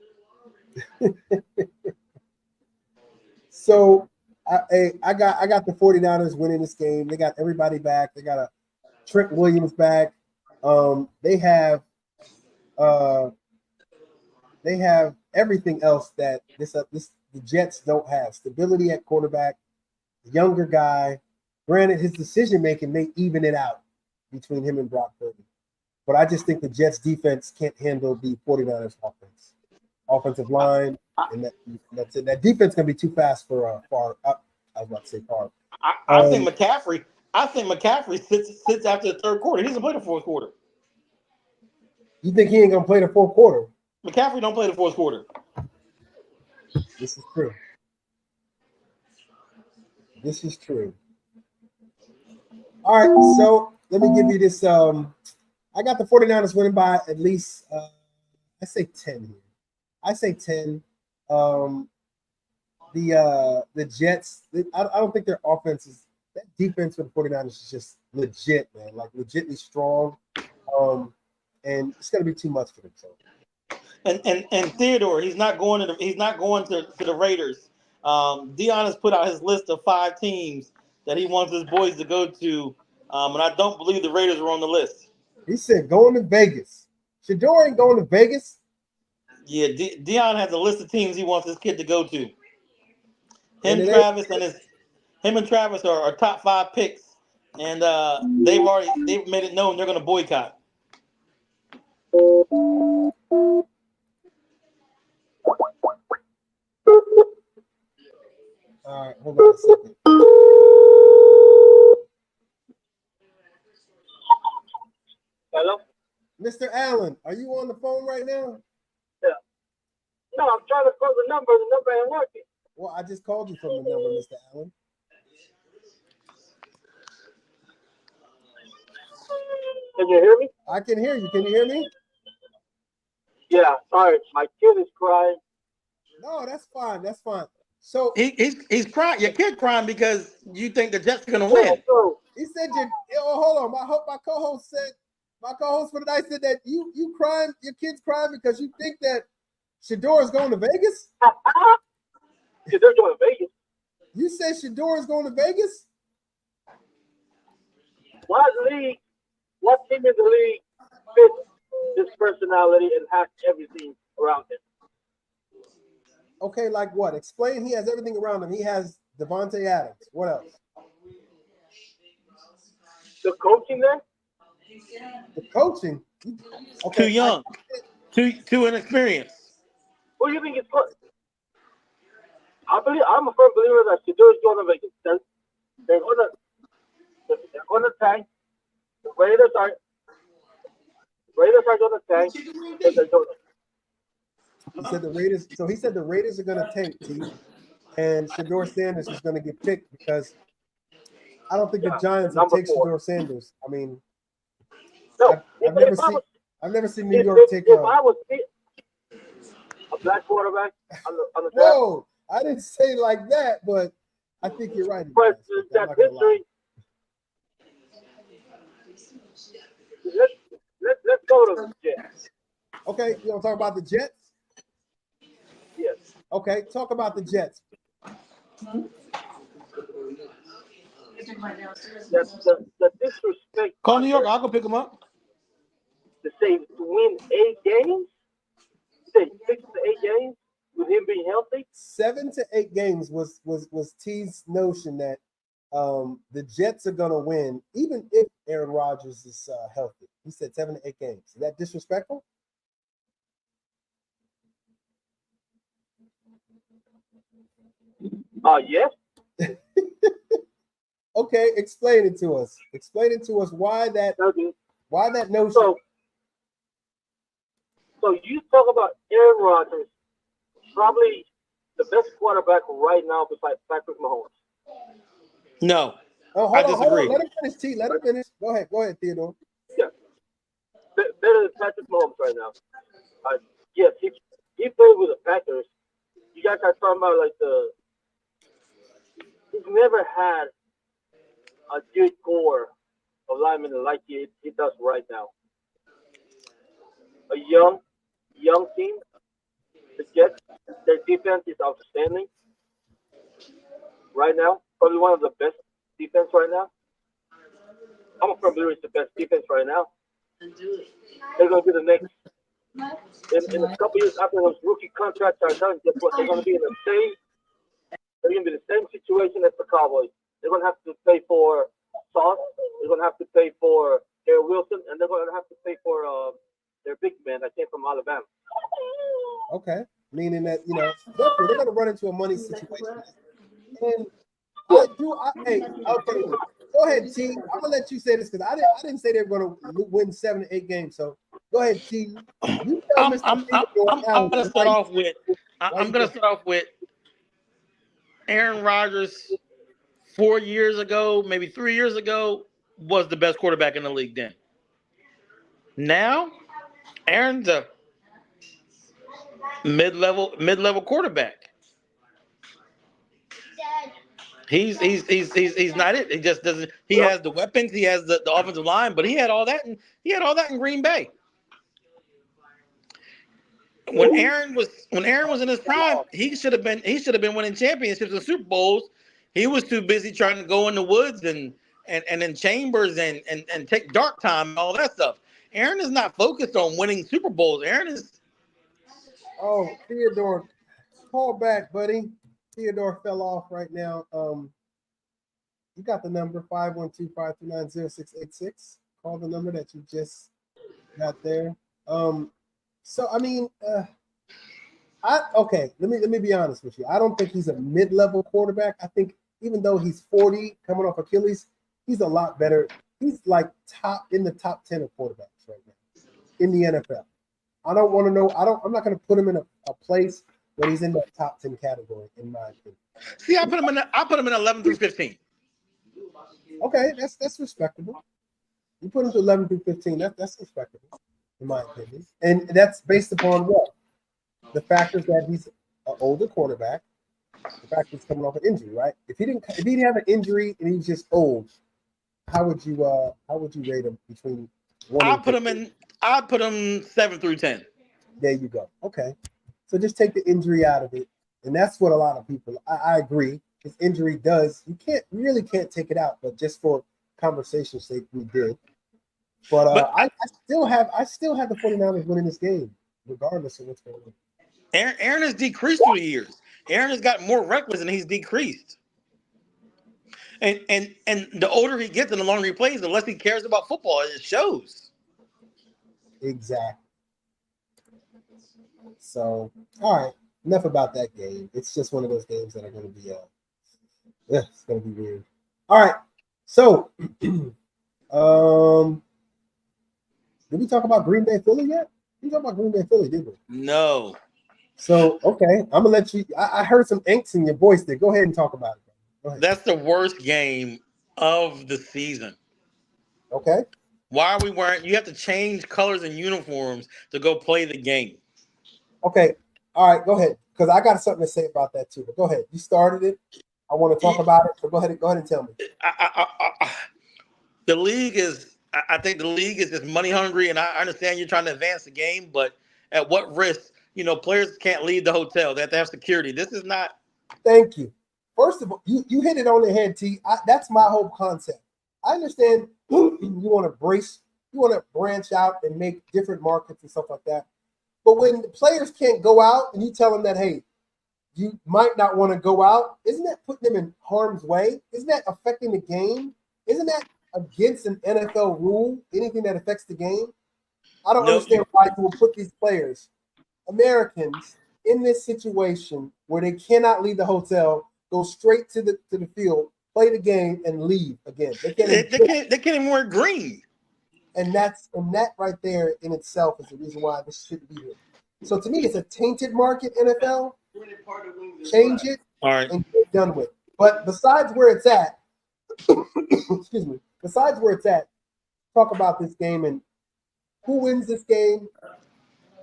So I got the 49ers winning this game. They got everybody back. They got a Trent Williams back. They have everything else that the Jets don't have. Stability at quarterback, younger guy. Granted, his decision making may even it out between him and Brock Purdy. But I just think the Jets defense can't handle the 49ers offense. Offensive line, and that's it. That defense gonna be too fast for far up. I was about to say far. I think McCaffrey. I think McCaffrey sits after the third quarter. He doesn't play the fourth quarter. You think he ain't gonna play the fourth quarter? McCaffrey don't play the fourth quarter. This is true. This is true. All right, so let me give you this. I got the 49ers winning by at least I say 10 here. I say 10. The Jets, I don't think their offense is that defense for the 49ers is just legit, man. Like legitly strong. And it's gonna be too much for them. So. And Theodore, he's not going to the Raiders. Dion has put out his list of 5 teams that he wants his boys to go to, and I don't believe the Raiders were on the list. He said going to Vegas. Shador ain't going to Vegas. Yeah, Dion has a list of teams he wants his kid to go to. Him and Travis are top 5 picks, and they've made it known they're going to boycott. All right, hold on a second. Hello? Mr. Allen, are you on the phone right now? Yeah. No, I'm trying to call the number. The number ain't working. Well, I just called you from the number, Mr. Allen. Can you hear me? I can hear you. Can you hear me? Yeah, sorry. My kid is crying. No, that's fine. That's fine. So he's crying. Your kid crying because you think the Jets are going to Yeah, win. so, he said, hold on. My co-host for the night said that you crying, your kid's crying because you think that Shador is going to Vegas? yeah, they're going to Vegas. You said Shador is going to Vegas? What team in the league fits this personality and has everything around him? Okay, like what? Explain. He has everything around him. He has Devontae Adams. What else? The coaching there? The coaching. Okay, Too young. Too inexperienced. Who do you think is put? I'm a firm believer that Shador is going to Vegas. They're going to tank. The Raiders are going to tank. And they're going to. He said the Raiders. So he said the Raiders are going to tank, T, and Shador Sanders is going to get picked because I don't think the Giants will take 4. Shador Sanders. I mean, No, I've never seen New York take if I was a black quarterback on the draft. No, I didn't say like that, but I think you're right. But that history. Let's go to the Jets. Okay, you want to talk about the Jets? Yes. Okay, talk about the Jets. The disrespect. Call New York. I'll go pick him up. To say to win 8 games, say 6 to 8 games with him being healthy. 7 to 8 games was T's notion that the Jets are going to win even if Aaron Rodgers is healthy. He said 7 to 8 games. Is that disrespectful? Yes. Okay, explain it to us. Explain it to us why that notion. So you talk about Aaron Rodgers, probably the best quarterback right now besides Patrick Mahomes. No. Oh, I disagree. Let him finish, T. Let him finish. Go ahead, Theodore. Yeah. Better than Patrick Mahomes right now. Yes, he played with the Packers. You guys are talking about like the never had a good core of linemen like he does right now. A young team. The Jets, their defense is outstanding right now. Probably one of the best defense right now. I'm a firm believer it's the best defense right now. They're going to be the next in a couple years after those rookie contracts are done. Guess what? They're going to be in the same. They're going to be in the same situation as the Cowboys. They're going to have to pay for Sauce. They're going to have to pay for Harry Wilson, and they're going to have to pay for their big man that came from Alabama. Okay, meaning that definitely they're going to run into a money situation. And hey, okay, go ahead, T. I'm gonna let you say this because I didn't say they were going to win 7 to 8 games. So go ahead, T. You tell I'm Mr. gonna start off with I'm gonna start off with Aaron Rodgers 4 years ago, maybe 3 years ago, was the best quarterback in the league then. Now, Aaron's a mid-level quarterback. He's not it. He just doesn't. He has the weapons. He has the offensive line, but he had all that in Green Bay. When Aaron was in his prime, he should have been winning championships and Super Bowls. He was too busy trying to go in the woods and in chambers and take dark time and all that stuff. Aaron is not focused on winning Super Bowls. Aaron is. Oh, Theodore, call back, buddy. Theodore fell off right now. You got the number 512-529-0686. Call the number that you just got there. So I mean, let me be honest with you. I don't think he's a mid-level quarterback. I think even though he's 40, coming off Achilles, he's a lot better. He's like in the top 10 of quarterbacks right now in the NFL. I don't want to know. I'm not going to put him in a place where he's in that top 10 category, in my opinion. See, I put him in 11 through 15. Okay, that's respectable. You put him to 11 through 15. That's respectable, in my opinion. And that's based upon what? The factors that he's an older quarterback. The fact he's coming off an injury, right? If he didn't have an injury and he's just old, how would you rate him between one? I'd put him 7 through 10. There you go. Okay, so just take the injury out of it, and that's what a lot of people. I agree. His injury does. You really can't take it out, but just for conversation's sake, we did. But I still have the 49ers winning this game, regardless of what's going on. Aaron has decreased through the years. Aaron has gotten more reckless and he's decreased. And the older he gets and the longer he plays, the less he cares about football. It shows. Exactly. So, all right. Enough about that game. It's just one of those games that are going to be it's going to be weird. All right. So, did we talk about Green Bay Philly yet? We talked about Green Bay Philly, did we? No. So, okay, I'm gonna let you. I heard some angst in your voice there. Go ahead and talk about it. Go ahead. That's the worst game of the season. Okay. Why are we wearing? You have to change colors and uniforms to go play the game. Okay. All right. Go ahead, because I got something to say about that too. But go ahead. You started it. I want to talk about it. So go ahead and tell me. The league is. I think the league is just money hungry, and I understand you're trying to advance the game, but at what risk? Players can't leave the hotel. They have to have security. This is not. Thank you. First of all, you hit it on the head, T. That's my whole concept. I understand you want to branch out and make different markets and stuff like that. But when the players can't go out and you tell them that, hey, you might not want to go out, isn't that putting them in harm's way? Isn't that affecting the game? Isn't that against an NFL rule, anything that affects the game? I don't understand why you will put these players, Americans, in this situation where they cannot leave the hotel, go straight to the field, play the game, and leave again. They can't even wear green. And that right there in itself is the reason why this shouldn't be here. So to me, it's a tainted market, NFL. Change it and get done with. But besides where it's at, excuse me, talk about this game and who wins this game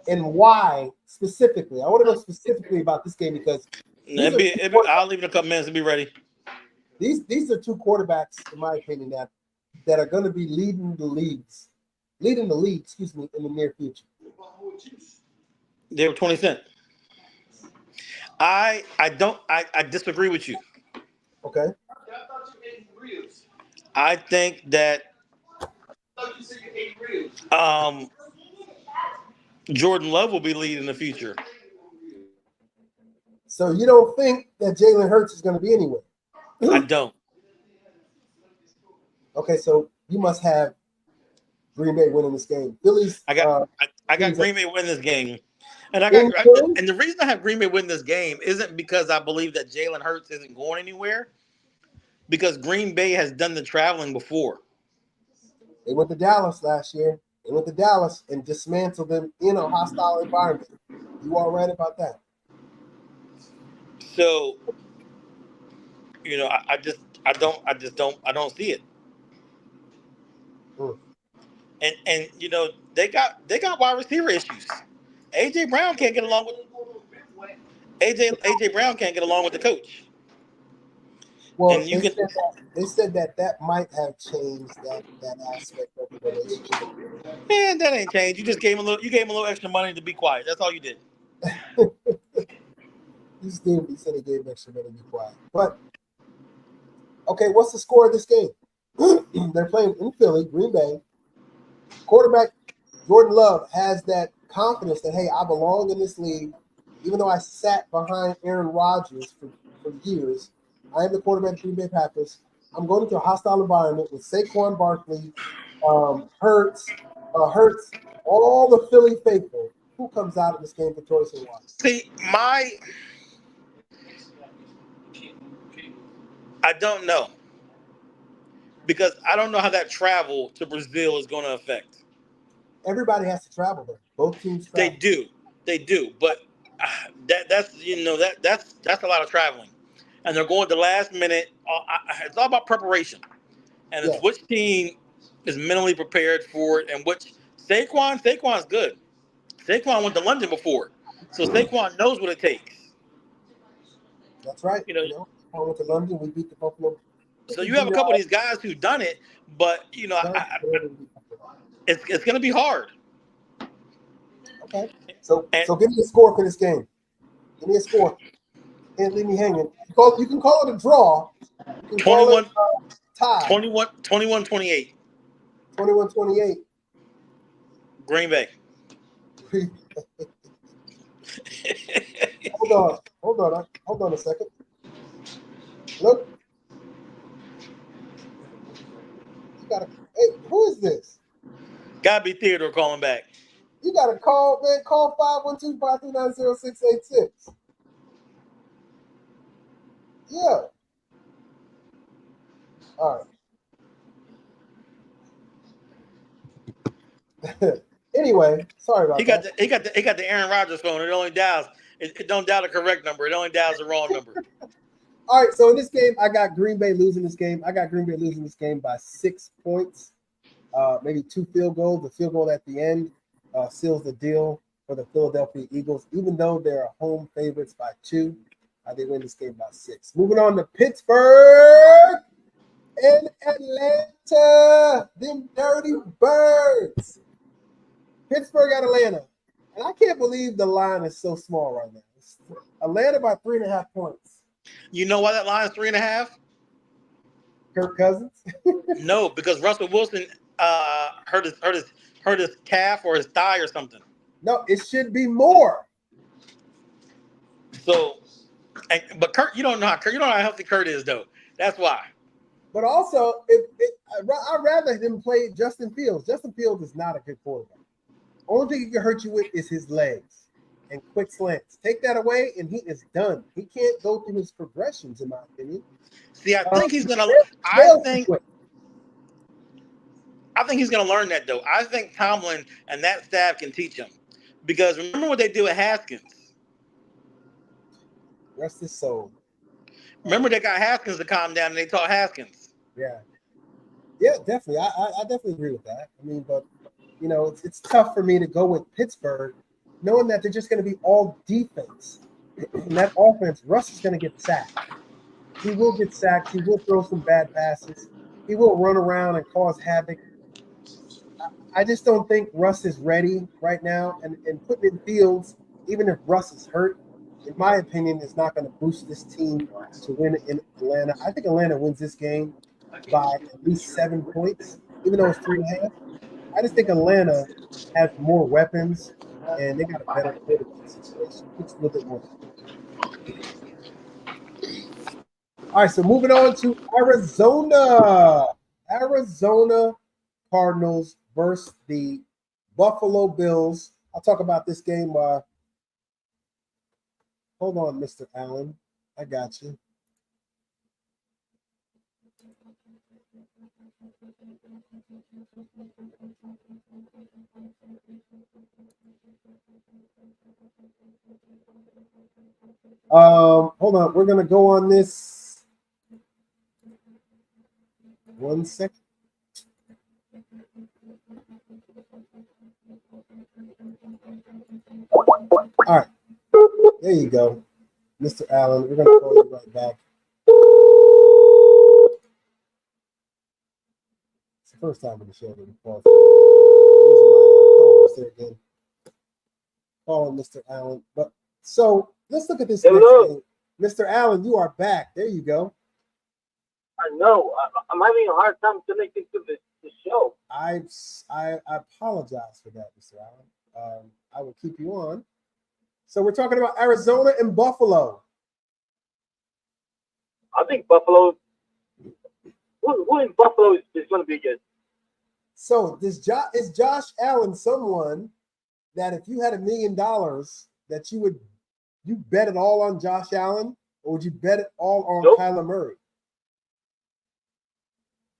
and why specifically. I want to know specifically about this game because I'll leave in a couple minutes to be ready. These are two quarterbacks, in my opinion, that are going to be leading the league, in the near future. They were 20 cents. I disagree with you. Okay. I think that Jordan Love will be leading the future. So you don't think that Jalen Hurts is going to be anywhere? I don't. Okay, so you must have Green Bay winning this game. Phillies. I got Phillies Green Bay winning this game, and in Philly? and the reason I have Green Bay win this game isn't because I believe that Jalen Hurts isn't going anywhere, because Green Bay has done the traveling before. They went to Dallas last year. They went to Dallas and dismantled them in a hostile environment. You are right about that. So, I don't see it. And they got wide receiver issues. AJ Brown can't get along with the coach. Well, And they said that might have changed that aspect of the relationship. Man, that ain't changed. You just gave him a little extra money to be quiet. That's all you did. He said he gave him extra money to be quiet. But okay, what's the score of this game? They're playing in Philly, Green Bay. Quarterback Jordan Love has that confidence that, hey, I belong in this league. Even though I sat behind Aaron Rodgers for years, I am the quarterback of the Green Bay Packers. I'm going into a hostile environment with Saquon Barkley, Hurts, all the Philly faithful. Who comes out of this game victorious and won? See, I don't know. Because I don't know how that travel to Brazil is going to affect. Everybody has to travel there. Both teams travel. They do. But that's a lot of traveling. And they're going to the last minute. It's all about preparation. And it's which team is mentally prepared for it, and which Saquon's good. Saquon went to London before. So Saquon knows what it takes. That's right. I went to London. We beat the Buffalo. So you have a couple of these guys who've done it, but it's going to be hard. Okay. So give me a score for this game. Give me a score. Can't leave me hanging. You can call it a draw. You can 21, call it tie. 21-28. 21-28. Green Bay. Hold on a second. Look. Hey, who is this? Gotta be Theodore calling back. You got to call, man. Call 512-539-0686. Yeah. All right. Anyway, sorry about that. He got the Aaron Rodgers phone. It only dials. It don't dial the correct number. It only dials the wrong number. All right. So in this game, I got Green Bay losing this game. I got Green Bay losing this game by 6 points. Maybe 2 field goals. The field goal at the end seals the deal for the Philadelphia Eagles. Even though they're home favorites by 2, they win this game by 6. Moving on to Pittsburgh and Atlanta. Them dirty birds. Pittsburgh at Atlanta. And I can't believe the line is so small right now. It's Atlanta by 3.5 points. You know why that line is 3.5? Kirk Cousins? No, because Russell Wilson hurt his calf or his thigh or something. No, it should be more. So, but Kurt, you don't know how healthy Kurt is, though. That's why. But also, I'd rather him play Justin Fields. Justin Fields is not a good quarterback. Only thing he can hurt you with is his legs and quick slants. Take that away, and he is done. He can't go through his progressions, in my opinion. See, I think he's gonna. I think he's gonna learn that, though. I think Tomlin and that staff can teach him, because remember what they do with Haskins. Rest his soul. Remember they got Haskins to calm down, and they taught Haskins. Yeah, definitely. I definitely agree with that. I mean, but it's tough for me to go with Pittsburgh, knowing that they're just going to be all defense. In that offense, Russ is going to get sacked. He will get sacked. He will throw some bad passes. He will run around and cause havoc. I just don't think Russ is ready right now. And putting in Fields, even if Russ is hurt, in my opinion, is not going to boost this team to win in Atlanta. I think Atlanta wins this game by at least 7 points, even though it's 3.5. I just think Atlanta has more weapons and they got a better quarterback situation. Looks a little bit more. All right, so moving on to Arizona. Arizona Cardinals versus the Buffalo Bills. I'll talk about this game. Hold on, Mr. Allen. I got you. Hold on. We're going to go on this. 1 second. All right. There you go, Mr. Allen. We're going to call you right back. It's the first time in the show that we call. Here's my co-host there again. Calling Mr. Allen. But so let's look at this next game. Mr. Allen, you are back. There you go. I know. I'm having a hard time connecting to the show. I apologize for that, Mr. Allen. I will keep you on. So we're talking about Arizona and Buffalo. I think Buffalo. Who in Buffalo is going to be good? So is Josh Allen someone that if you had $1 million that you bet it all on Josh Allen, or would you bet it all on Kyler Murray?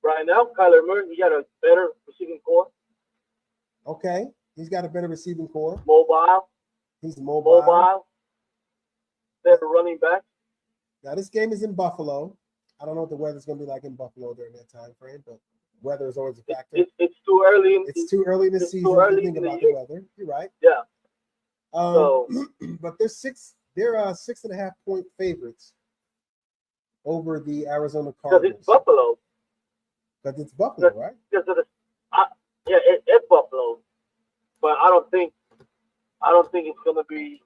Right now, Kyler Murray, he got a better receiving core. Okay, he's got a better receiving core. Mobile. He's mobile. Better running back. Now this game is in Buffalo. I don't know what the weather's going to be like in Buffalo during that time frame, but weather is always a factor. It's too early. It's too early in the season to think about the weather. You're right. Yeah. But they're 6.5 point favorites over the Arizona Cardinals. Because it's Buffalo. Because it's Buffalo, right? It's Buffalo. But I don't think it's gonna be.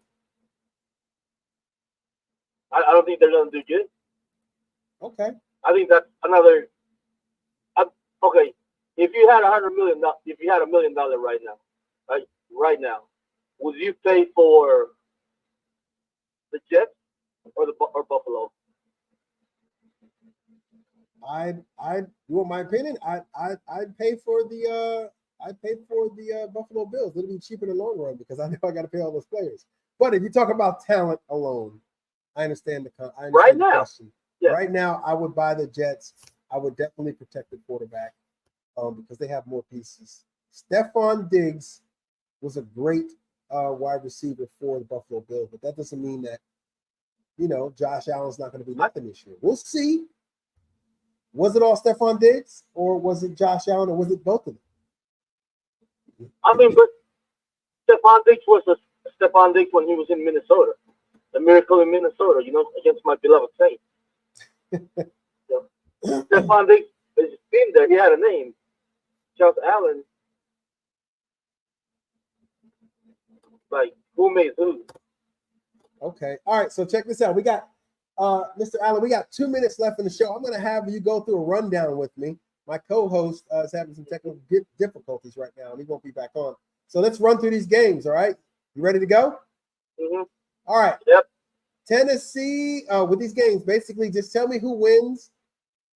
I don't think they're gonna do good. Okay. I think that's another. Okay, if you had $100 million, if you had $1 million right now, would you pay for the Jets or Buffalo? You want my opinion? I'd pay for the Buffalo Bills. It'll be cheaper in the long run because I know I got to pay all those players. But if you talk about talent alone, I understand the question. Yeah. Right now, I would buy the Jets. I would definitely protect the quarterback because they have more pieces. Stephon Diggs was a great wide receiver for the Buffalo Bills, but that doesn't mean that Josh Allen's not going to be nothing this year. We'll see. Was it all Stephon Diggs, or was it Josh Allen, or was it both of them? I mean, but Stephon Diggs was Stephon Diggs when he was in Minnesota, the miracle in Minnesota, against my beloved Saints. Stephon Diggs has been there. He had a name. Josh Allen, like, who made who? Okay. All right. So check this out. We got Mr. Allen, we got 2 minutes left in the show. I'm going to have you go through a rundown with me. My co-host is having some technical difficulties right now, and he won't be back on. So let's run through these games, all right? You ready to go? Mm-hmm. All right. Yep. Tennessee, with these games, basically just tell me who wins,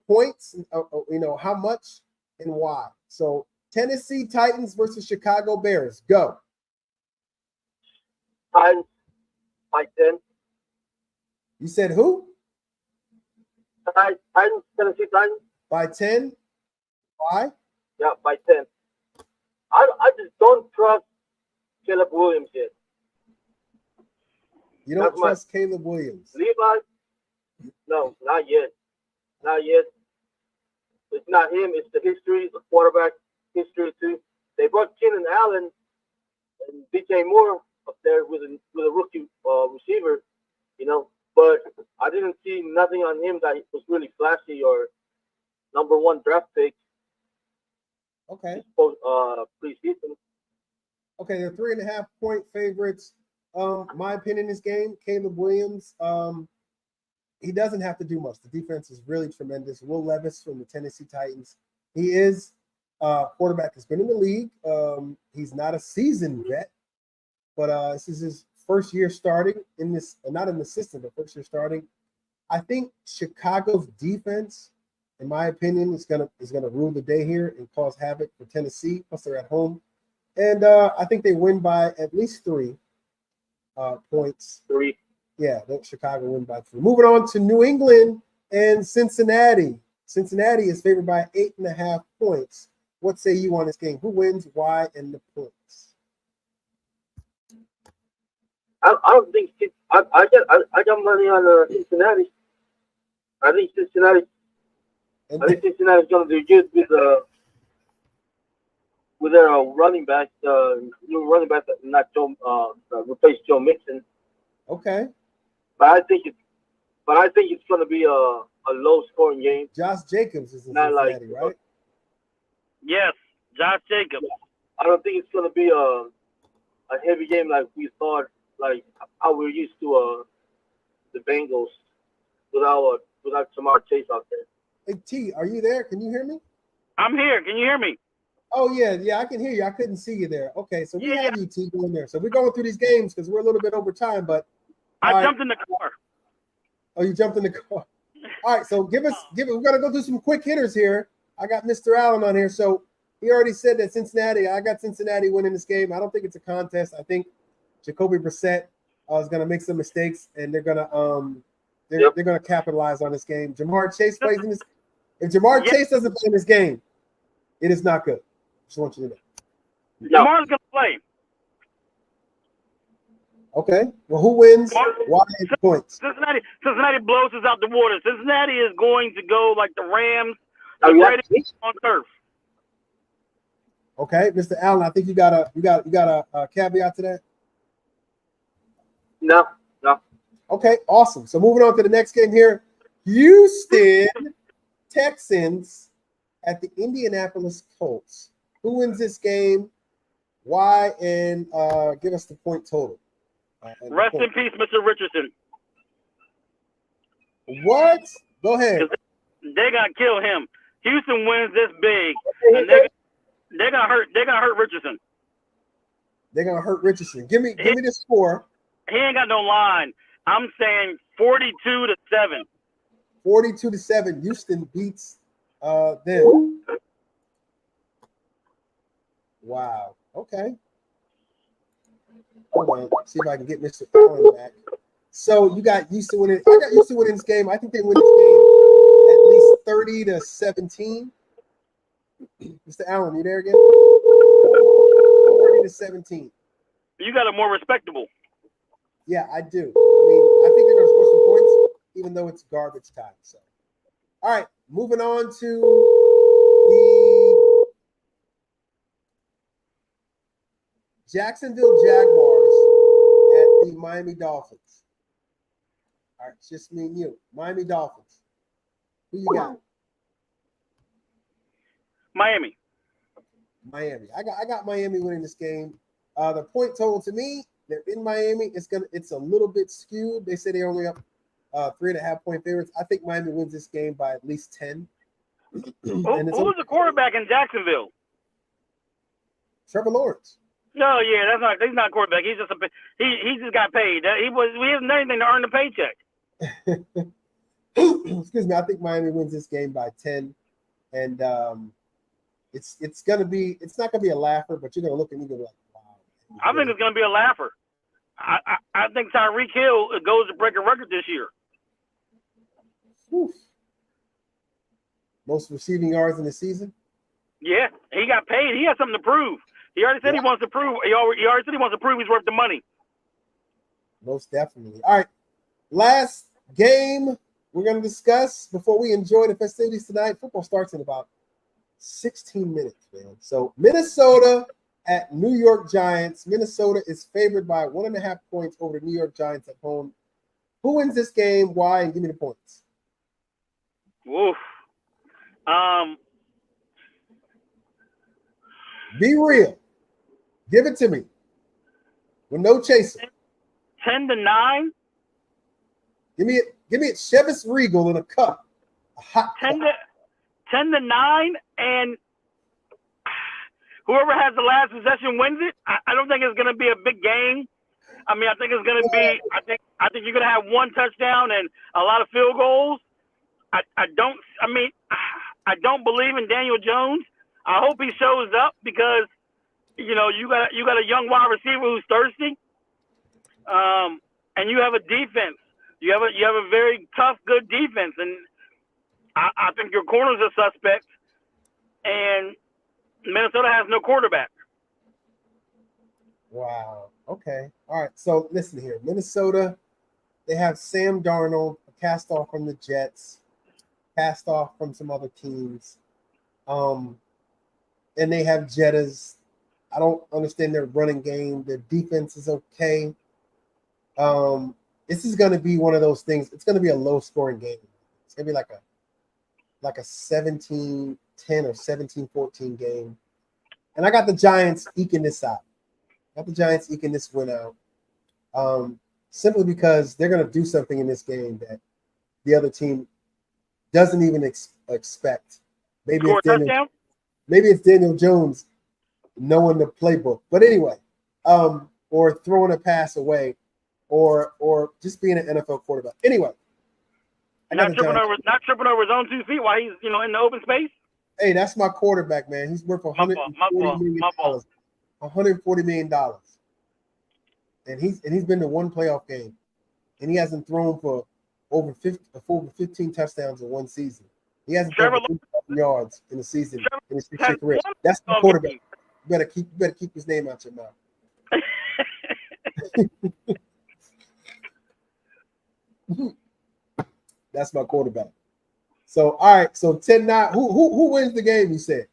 points, how much, and why. So Tennessee Titans versus Chicago Bears. Go. Titans by 10. You said who? Titans, Tennessee Titans. By 10? Why? Yeah, by 10. I just don't trust Caleb Williams yet. You don't trust Caleb Williams? Levi? No, not yet. Not yet. It's not him. It's the history, the quarterback history too. They brought Keenan Allen and DJ Moore up there with a rookie receiver, but I didn't see nothing on him that was really flashy or number one draft pick. Okay. Preseason. Okay, they're 3.5-point favorites. My opinion in this game, Caleb Williams, he doesn't have to do much. The defense is really tremendous. Will Levis from the Tennessee Titans. He is quarterback has been in the league. He's not a seasoned vet, but this is his first year starting in this, not in the system, but first year starting. I think Chicago's defense, in my opinion, is gonna rule the day here and cause havoc for Tennessee. Plus, they're at home, and I think they win by at least 3 points. 3. Yeah, Chicago win by 3. Moving on to New England and Cincinnati. Cincinnati is favored by 8.5 points. What say you on this game? Who wins? Why? And the points. I don't think I got money on Cincinnati. I think Cincinnati's going to do good with their running back, new running back, not Joe, replace Joe Mixon. Okay. But I think it's going to be a low scoring game. Josh Jacobs is in Not Cincinnati, like, right? Yes, Josh Jacobs. I don't think it's going to be a heavy game like we thought, like how we're used to the Bengals without Jamar Chase out there. Hey, T, are you there? Can you hear me? I'm here. Can you hear me? Oh, yeah, I can hear you. I couldn't see you there. Okay, so we Yeah. have you, T, going there. So we're going through these games because we're a little bit over time, but I jumped in the car. Oh, you jumped in the car. All right, so give us. We're gonna go through some quick hitters here. I got Mr. Allen on here, so he already said that Cincinnati. I got Cincinnati winning this game. I don't think it's a contest. I think Jacoby Brissett is gonna make some mistakes, and they're gonna they're gonna capitalize on this game. Jamar Chase plays in this. If Jamar Chase doesn't play in this game, it is not good. Just want you to know. Jamar's gonna play. Okay. Well, who wins? Why and points? Cincinnati blows us out the water. Cincinnati is going to go like the Rams, on turf. Okay, Mr. Allen, I think you got a caveat to that. No. Okay, awesome. So moving on to the next game here, Houston Texans at the Indianapolis Colts. Who wins this game? Why? And give us the point total. Rest in peace, Mr. Richardson. What? Go ahead. They gotta kill him. Houston wins this big, and they're gonna hurt Richardson. They're gonna hurt Richardson. Give me the score. He ain't got no line. I'm saying 42-7. 42-7. Houston beats them. Wow. Okay. Hold on. See if I can get Mr. Allen back. So you got Houston winning. I got Houston winning this game. I think they win this game at least 30-17. Mr. Allen, you there again? 30-17. You got a more respectable. Yeah, I do. I mean, I think they're going to score some points, even though it's garbage time. So, all right, moving on to the Jacksonville Jaguars at the Miami Dolphins. All right, it's just me and you. Miami Dolphins. Who you got? Miami. I got Miami winning this game. The point total to me, they're in Miami. It's a little bit skewed. They say they're only up 3.5 point favorites. I think Miami wins this game by at least 10. Who's the quarterback in Jacksonville? Trevor Lawrence. No, he's not a quarterback. He's just he just got paid. We haven't done anything to earn the paycheck. Excuse me. I think Miami wins this game by 10, and it's not gonna be a laugher, but you're gonna look at me and be like, wow. I think it's gonna be a laugher. I think Tyreek Hill goes to break a record this year. Oof. Most receiving yards in the season. Yeah, he got paid. He has something to prove. He already said he wants to prove. He already said he wants to prove he's worth the money. Most definitely. All right. Last game we're going to discuss before we enjoy the festivities tonight. Football starts in about 16 minutes, man. So Minnesota at New York Giants. Minnesota is favored by 1.5 points over the New York Giants at home. Who wins this game? Why? And give me the points. Woof. Be real. Give it to me. With no chaser. 10-9. Give me it Chivas Regal in a cup. A hot 10 cup. to 10-9, and whoever has the last possession wins it. I don't think it's going to be a big game. I mean, I think it's going to be. I think you're going to have one touchdown and a lot of field goals. I don't. I mean, I don't believe in Daniel Jones. I hope he shows up because you got a young wide receiver who's thirsty, and you have a defense. You have a very tough, good defense, and I think your corner's a suspect, and Minnesota has no quarterback. Wow. Okay. All right. So listen here. Minnesota, they have Sam Darnold, a cast off from the Jets, cast off from some other teams. And they have Jettas. I don't understand their running game. Their defense is okay. This is going to be one of those things. It's going to be a low scoring game. It's going to be like a 17-10 or 17-14 game. And I got the Giants eking this out. Got the Giants eking this win out. Simply because they're going to do something in this game that the other team doesn't even expect. Maybe it's Daniel Jones knowing the playbook. But anyway, or throwing a pass away, or just being an NFL quarterback. Anyway, Not tripping over his own 2 feet while he's in the open space. Hey, that's my quarterback, man. He's worth $140 million. $140 million. And he's been to one playoff game, and he hasn't thrown for over 15 touchdowns in one season. He hasn't thrown for 3,000 yards in a season in his 6-year career. That's my quarterback. You better keep his name out your mouth. That's my quarterback. So all right, so 10-9. Who wins the game? You said.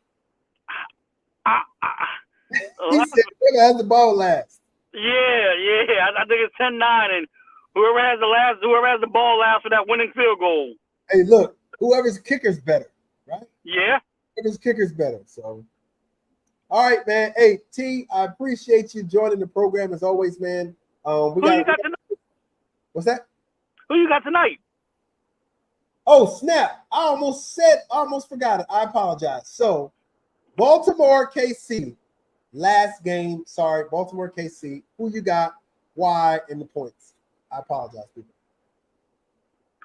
He said whoever has the ball last. Yeah. I think it's 10-9, and whoever has the ball last for that winning field goal. Hey, look, whoever's kicker's better, right? Yeah. Whoever's kicker's better. So, all right, man. Hey, T, I appreciate you joining the program as always, man. Who you got tonight? What's that? Who you got tonight? Oh, snap. I almost forgot it. I apologize. So, Baltimore, KC. Last game. Sorry, Baltimore, KC. Who you got? Why? And the points. I apologize, people.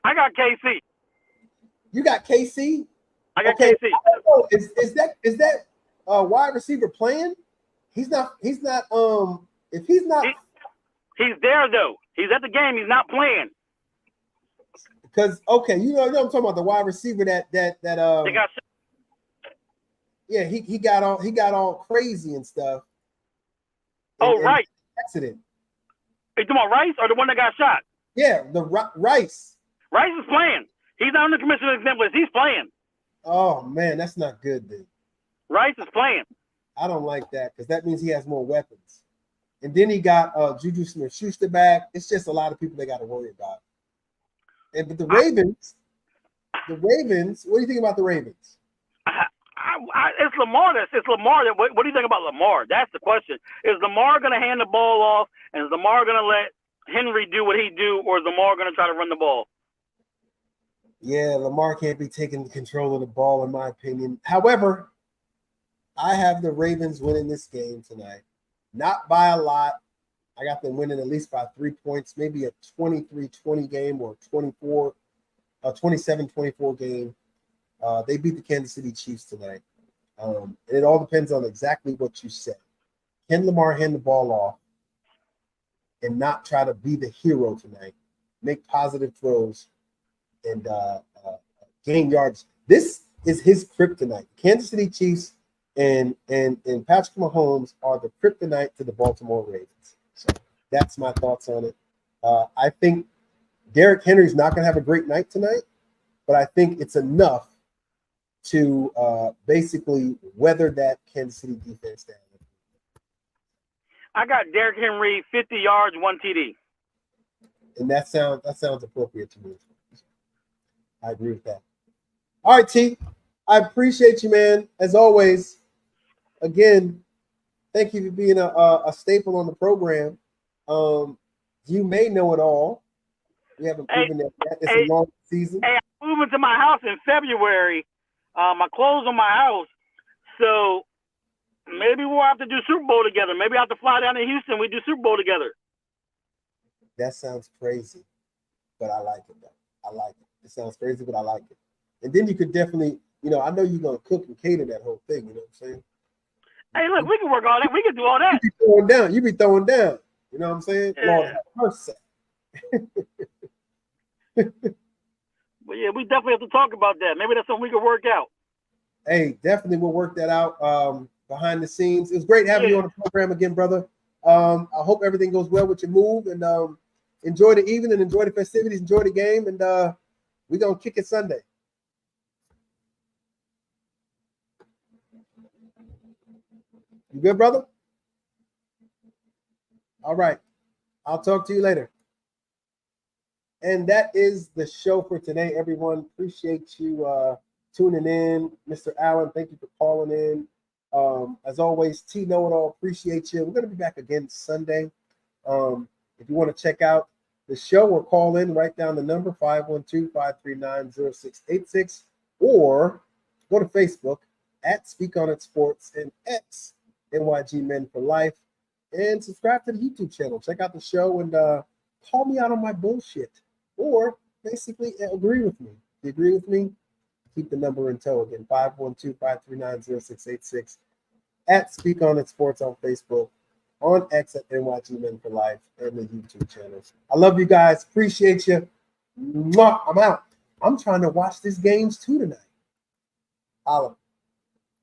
I got KC. You got KC? I got KC. Is that wide receiver playing? He's not. If he's not, he's there though. He's at the game. He's not playing. Because you know I'm talking about the wide receiver that They got. Yeah, he got all crazy and stuff. Right. Accident. Are you talking about Rice or the one that got shot? Yeah, the Rice. Rice is playing. He's not on the commissioner's exempt list. He's playing. Oh man, that's not good, dude. Rice is playing. I don't like that because that means he has more weapons. And then he got Juju Smith-Schuster back. It's just a lot of people they got to worry about. But the Ravens. What do you think about the Ravens? It's Lamar. It's Lamar. What do you think about Lamar? That's the question. Is Lamar going to hand the ball off, and is Lamar going to let Henry do what he do, or is Lamar going to try to run the ball? Yeah, Lamar can't be taking control of the ball, in my opinion. However, I have the Ravens winning this game tonight. Not by a lot. I got them winning at least by 3 points, maybe a 23-20 game or 27-24 game. They beat the Kansas City Chiefs tonight. And it all depends on exactly what you said. Can Lamar hand the ball off and not try to be the hero tonight? Make positive throws and gain yards. This is his kryptonite. Kansas City Chiefs and Patrick Mahomes are the kryptonite to the Baltimore Ravens. So that's my thoughts on it. I think Derrick Henry's not going to have a great night tonight, but I think it's enough to basically weather that Kansas City defense down. I got Derrick Henry 50 yards, 1 TD. And that sounds appropriate to me. I agree with that. All right, T. I appreciate you, man. As always, again, thank you for being a staple on the program. You may know it all. We haven't proven that yet. It's a long season. Hey, I'm moving to my house in February. I close on my house. So maybe we'll have to do Super Bowl together. Maybe I have to fly down to Houston. We do Super Bowl together. That sounds crazy, but I like it, though. I like it. It sounds crazy, but I like it. And then you could definitely, I know you're going to cook and cater that whole thing. You know what I'm saying? Hey, look, we can work all that. We can do all that. You be throwing down. You be throwing down. You know what I'm saying? Yeah. Lord have mercy. But yeah, we definitely have to talk about that. Maybe that's something we could work out. Hey, definitely we'll work that out behind the scenes. It was great having you on the program again, brother. I hope everything goes well with your move, and enjoy the evening and enjoy the festivities, enjoy the game, and we're going to kick it Sunday. You good, brother? All right. I'll talk to you later. And that is the show for today, everyone. Appreciate you tuning in. Mr. Allen, thank you for calling in. As always, T Know-It-All, appreciate you. We're going to be back again Sunday. If you want to check out the show or call in, write down the number 512-539-0686, or go to Facebook at Speak On It Sports and X NYG Men for Life, and subscribe to the YouTube channel. Check out the show and call me out on my bullshit, or basically agree with me. If you agree with me, keep the number in tow. Again, 512-539-0686, at Speak On It Sports on Facebook, on X at NYG Men for Life, and the YouTube channels. I love you guys. Appreciate you. Mwah. I'm out. I'm trying to watch these games too tonight. Holla.